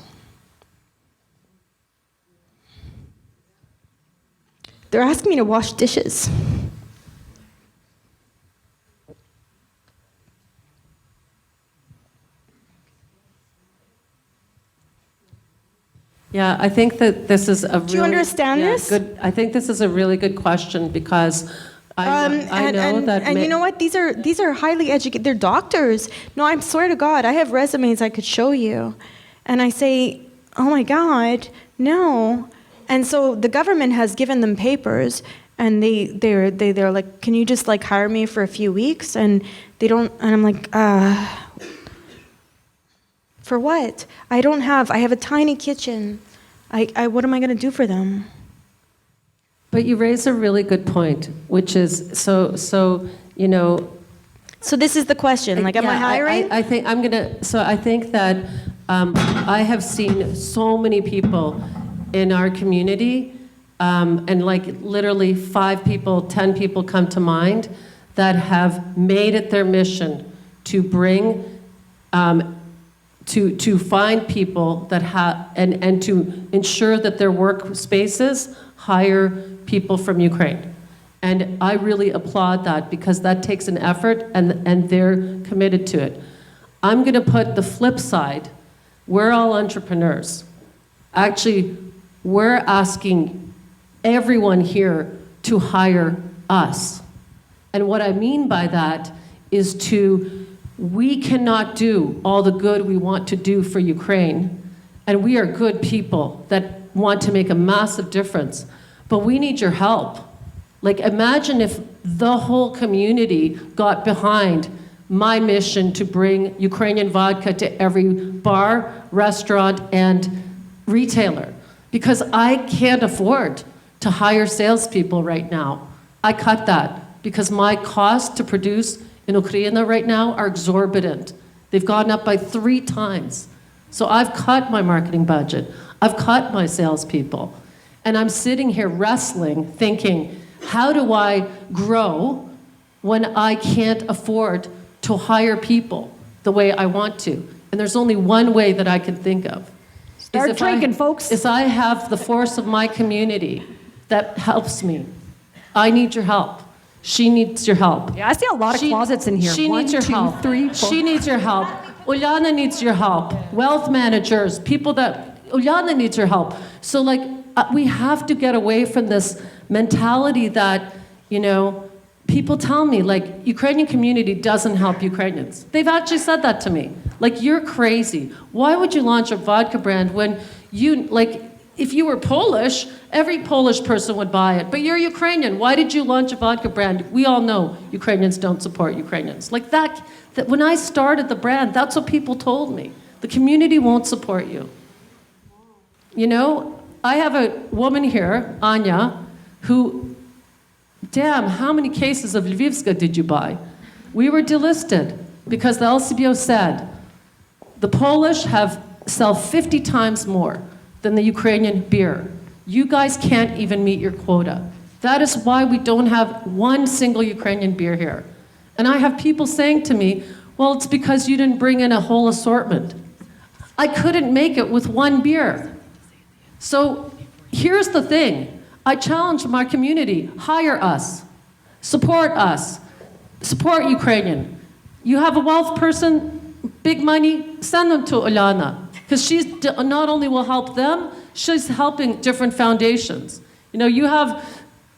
They're asking me to wash dishes. Yeah, I think that this is a really... Do you understand this? Good. I think this is a really good question, because I know that... And you know what? These are highly educated. They're doctors. No, I swear to God, I have resumes I could show you. And I say, oh my God, no. And so the government has given them papers, and they're like, can you just like hire me for a few weeks? And they don't, and I'm like, for what? I have a tiny kitchen. What am I going to do for them? But you raise a really good point, which is, so you know... So this is the question, like, am I hiring? I think that I have seen so many people in our community, and like literally 5 people, 10 people come to mind, that have made it their mission to bring, to find people that have, and to ensure that their workspaces hire people from Ukraine. And I really applaud that, because that takes an effort, and they're committed to it. I'm gonna put the flip side. We're all entrepreneurs. Actually, we're asking everyone here to hire us. And what I mean by that is we cannot do all the good we want to do for Ukraine, and we are good people that want to make a massive difference, but we need your help. Like, imagine if the whole community got behind my mission to bring Ukrainian vodka to every bar, restaurant, and retailer. Because I can't afford to hire salespeople right now. I cut that because my costs to produce in Ukraine right now are exorbitant. They've gone up by 3 times. So I've cut my marketing budget. I've cut my salespeople. And I'm sitting here wrestling, thinking, how do I grow when I can't afford to hire people? the way I want to. And there's only one way that I can think of. Start drinking, folks. Is I have the force of my community that helps me. I need your help. She needs your help. Yeah, I see a lot of closets in here. She 1, needs your 2, help. 3, 4. She needs your help. Uliana needs your help. Wealth managers, people that, Uliana needs your help. So like, we have to get away from this mentality that, you know, people tell me, like, Ukrainian community doesn't help Ukrainians. They've actually said that to me. Like, you're crazy. Why would you launch a vodka brand when you, like, if you were Polish, every Polish person would buy it. But you're Ukrainian. Why did you launch a vodka brand? We all know Ukrainians don't support Ukrainians. Like that when I started the brand, that's what people told me. The community won't support you. You know, I have a woman here, Anya, who, damn, how many cases of Lvivska did you buy? We were delisted because the LCBO said the Polish sell 50 times more than the Ukrainian beer. You guys can't even meet your quota. That is why we don't have one single Ukrainian beer here. And I have people saying to me, well, it's because you didn't bring in a whole assortment. I couldn't make it with one beer. So here's the thing. I challenge my community, hire us, support Ukrainian. You have a wealth person, big money, send them to Uliana. Because she's not only will help them, she's helping different foundations. You know, you have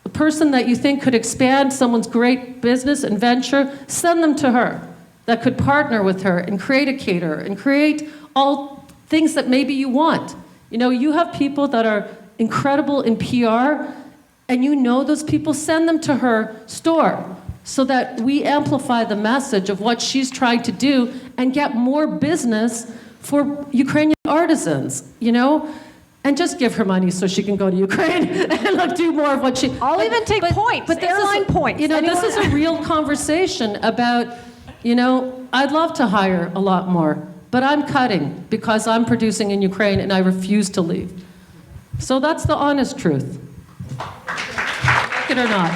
a person that you think could expand someone's great business and venture, send them to her that could partner with her and create a caterer and create all things that maybe you want. You know, you have people that are incredible in PR, and you know those people, send them to her store so that we amplify the message of what she's trying to do and get more business for Ukrainian artisans, you know? And just give her money so she can go to Ukraine and like do more of what she... I'll even take points, but airline points. You know, this is a real conversation about, you know, I'd love to hire a lot more, but I'm cutting because I'm producing in Ukraine and I refuse to leave. So that's the honest truth. Like it or not.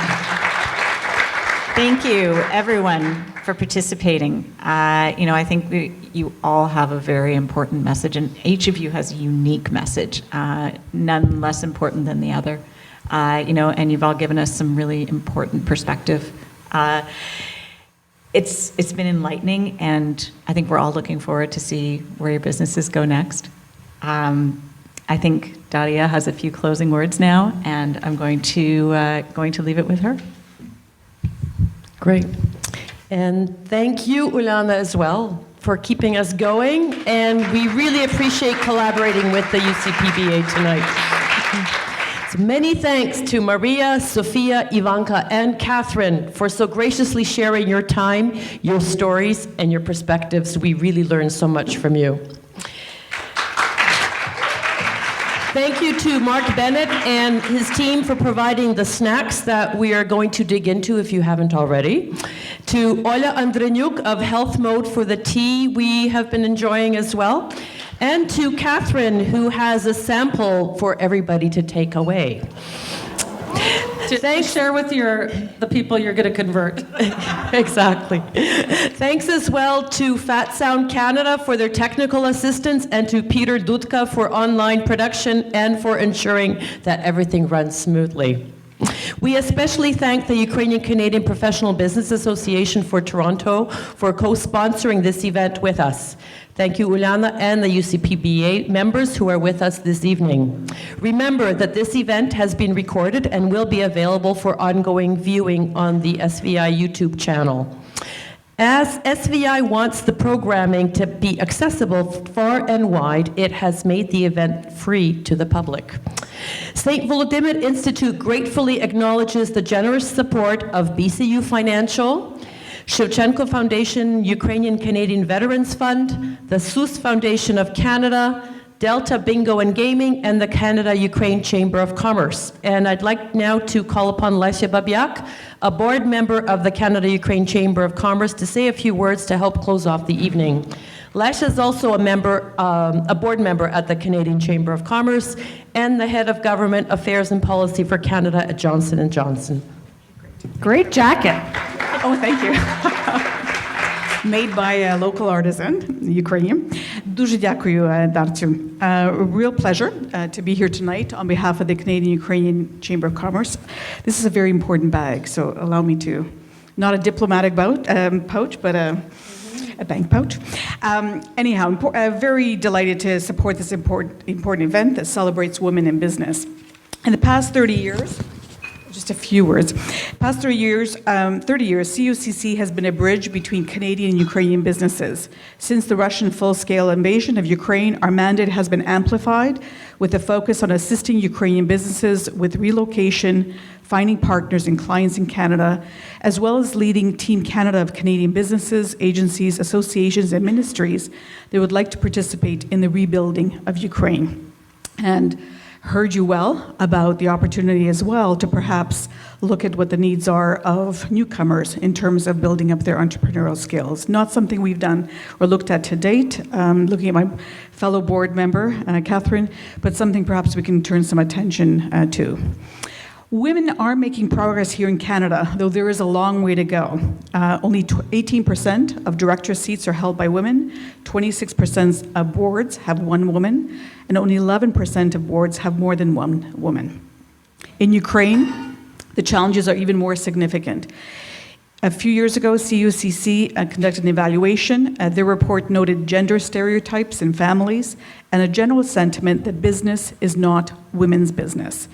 Thank you, everyone, for participating. You know, I think you all have a very important message, and each of you has a unique message, none less important than the other. You know, and you've all given us some really important perspective. It's been enlightening, and I think we're all looking forward to see where your businesses go next. I think Daria has a few closing words now, and I'm going to leave it with her. Great. And thank you, Uliana, as well, for keeping us going. And we really appreciate collaborating with the UCPBA tonight. So many thanks to Maria, Sophia, Ivanka, and Katherine for so graciously sharing your time, your stories, and your perspectives. We really learned so much from you. Thank you to Mark Bennett and his team for providing the snacks that we are going to dig into if you haven't already. To Ola Andrenyuk of Health Mode for the tea we have been enjoying as well. And to Katherine, who has a sample for everybody to take away. Thanks. Share with the people you're going to convert. Exactly. Thanks as well to Fatsound Canada for their technical assistance and to Peter Dudka for online production and for ensuring that everything runs smoothly. We especially thank the Ukrainian Canadian Professional Business Association for Toronto for co-sponsoring this event with us. Thank you, Uliana, and the UCPBA members who are with us this evening. Remember that this event has been recorded and will be available for ongoing viewing on the SVI YouTube channel. As SVI wants the programming to be accessible far and wide, it has made the event free to the public. St. Volodymyr Institute gratefully acknowledges the generous support of BCU Financial, Janchenko Foundation, Ukrainian Canadian Veterans Fund, the SUS Foundation of Canada, Delta Bingo and Gaming, and the Canada-Ukraine Chamber of Commerce. And I'd like now to call upon Lesia Babiak, a board member of the Canada-Ukraine Chamber of Commerce, to say a few words to help close off the evening. Lesia is also a board member at the Canadian Chamber of Commerce and the head of Government Affairs and Policy for Canada at Johnson & Johnson. Great jacket. Oh, thank you. made by a local artisan, Ukrainian. Дуже дякую, Дарцю. Real pleasure to be here tonight on behalf of the Canadian Ukrainian Chamber of Commerce. This is a very important bag, so allow me to, not a diplomatic pouch, but a bank pouch. Anyhow, very delighted to support this important event that celebrates women in business. In the past 30 years, just a few words. Past 30 years, CUCC has been a bridge between Canadian and Ukrainian businesses. Since the Russian full-scale invasion of Ukraine, our mandate has been amplified with a focus on assisting Ukrainian businesses with relocation, finding partners and clients in Canada, as well as leading Team Canada of Canadian businesses, agencies, associations, and ministries that would like to participate in the rebuilding of Ukraine. And heard you well about the opportunity as well to perhaps look at what the needs are of newcomers in terms of building up their entrepreneurial skills. Not something we've done or looked at to date, looking at my fellow board member, Katherine, but something perhaps we can turn some attention to. Women are making progress here in Canada, though there is a long way to go. Only 18% of director seats are held by women, 26% of boards have one woman, and only 11% of boards have more than one woman. In Ukraine, the challenges are even more significant. A few years ago, CUCC conducted an evaluation. Their report noted gender stereotypes in families and a general sentiment that business is not women's business.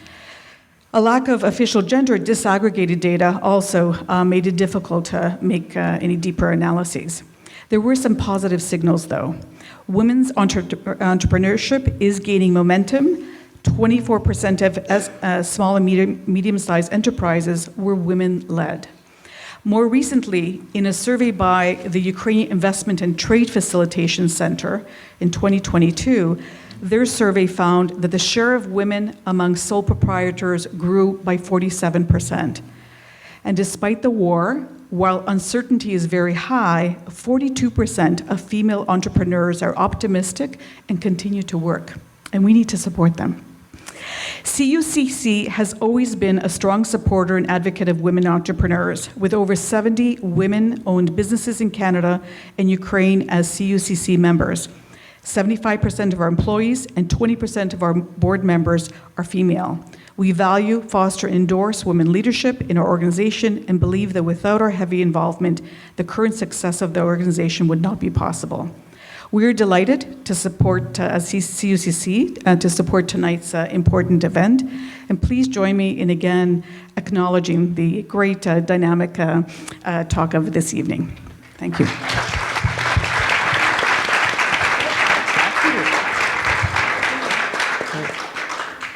A lack of official gender disaggregated data also made it difficult to make any deeper analyses. There were some positive signals, though. Women's entrepreneurship is gaining momentum. 24% of small and medium-sized enterprises were women-led. More recently, in a survey by the Ukrainian Investment and Trade Facilitation Center in 2022, their survey found that the share of women among sole proprietors grew by 47%. And despite the war, while uncertainty is very high, 42% of female entrepreneurs are optimistic and continue to work, and we need to support them. CUCC has always been a strong supporter and advocate of women entrepreneurs, with over 70 women-owned businesses in Canada and Ukraine as CUCC members. 75% of our employees and 20% of our board members are female. We value, foster, and endorse women leadership in our organization and believe that without our heavy involvement, the current success of the organization would not be possible. We are delighted to support CUCC to support tonight's important event. And please join me in again acknowledging the great dynamic talk of this evening. Thank you.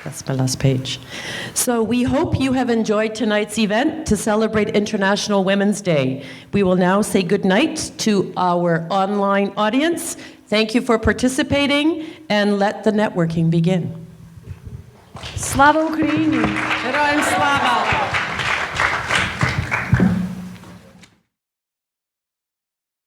That's my last page. So we hope you have enjoyed tonight's event to celebrate International Women's Day. We will now say goodnight to our online audience. Thank you for participating, and let the networking begin. Slava Ukraini! Героям слава!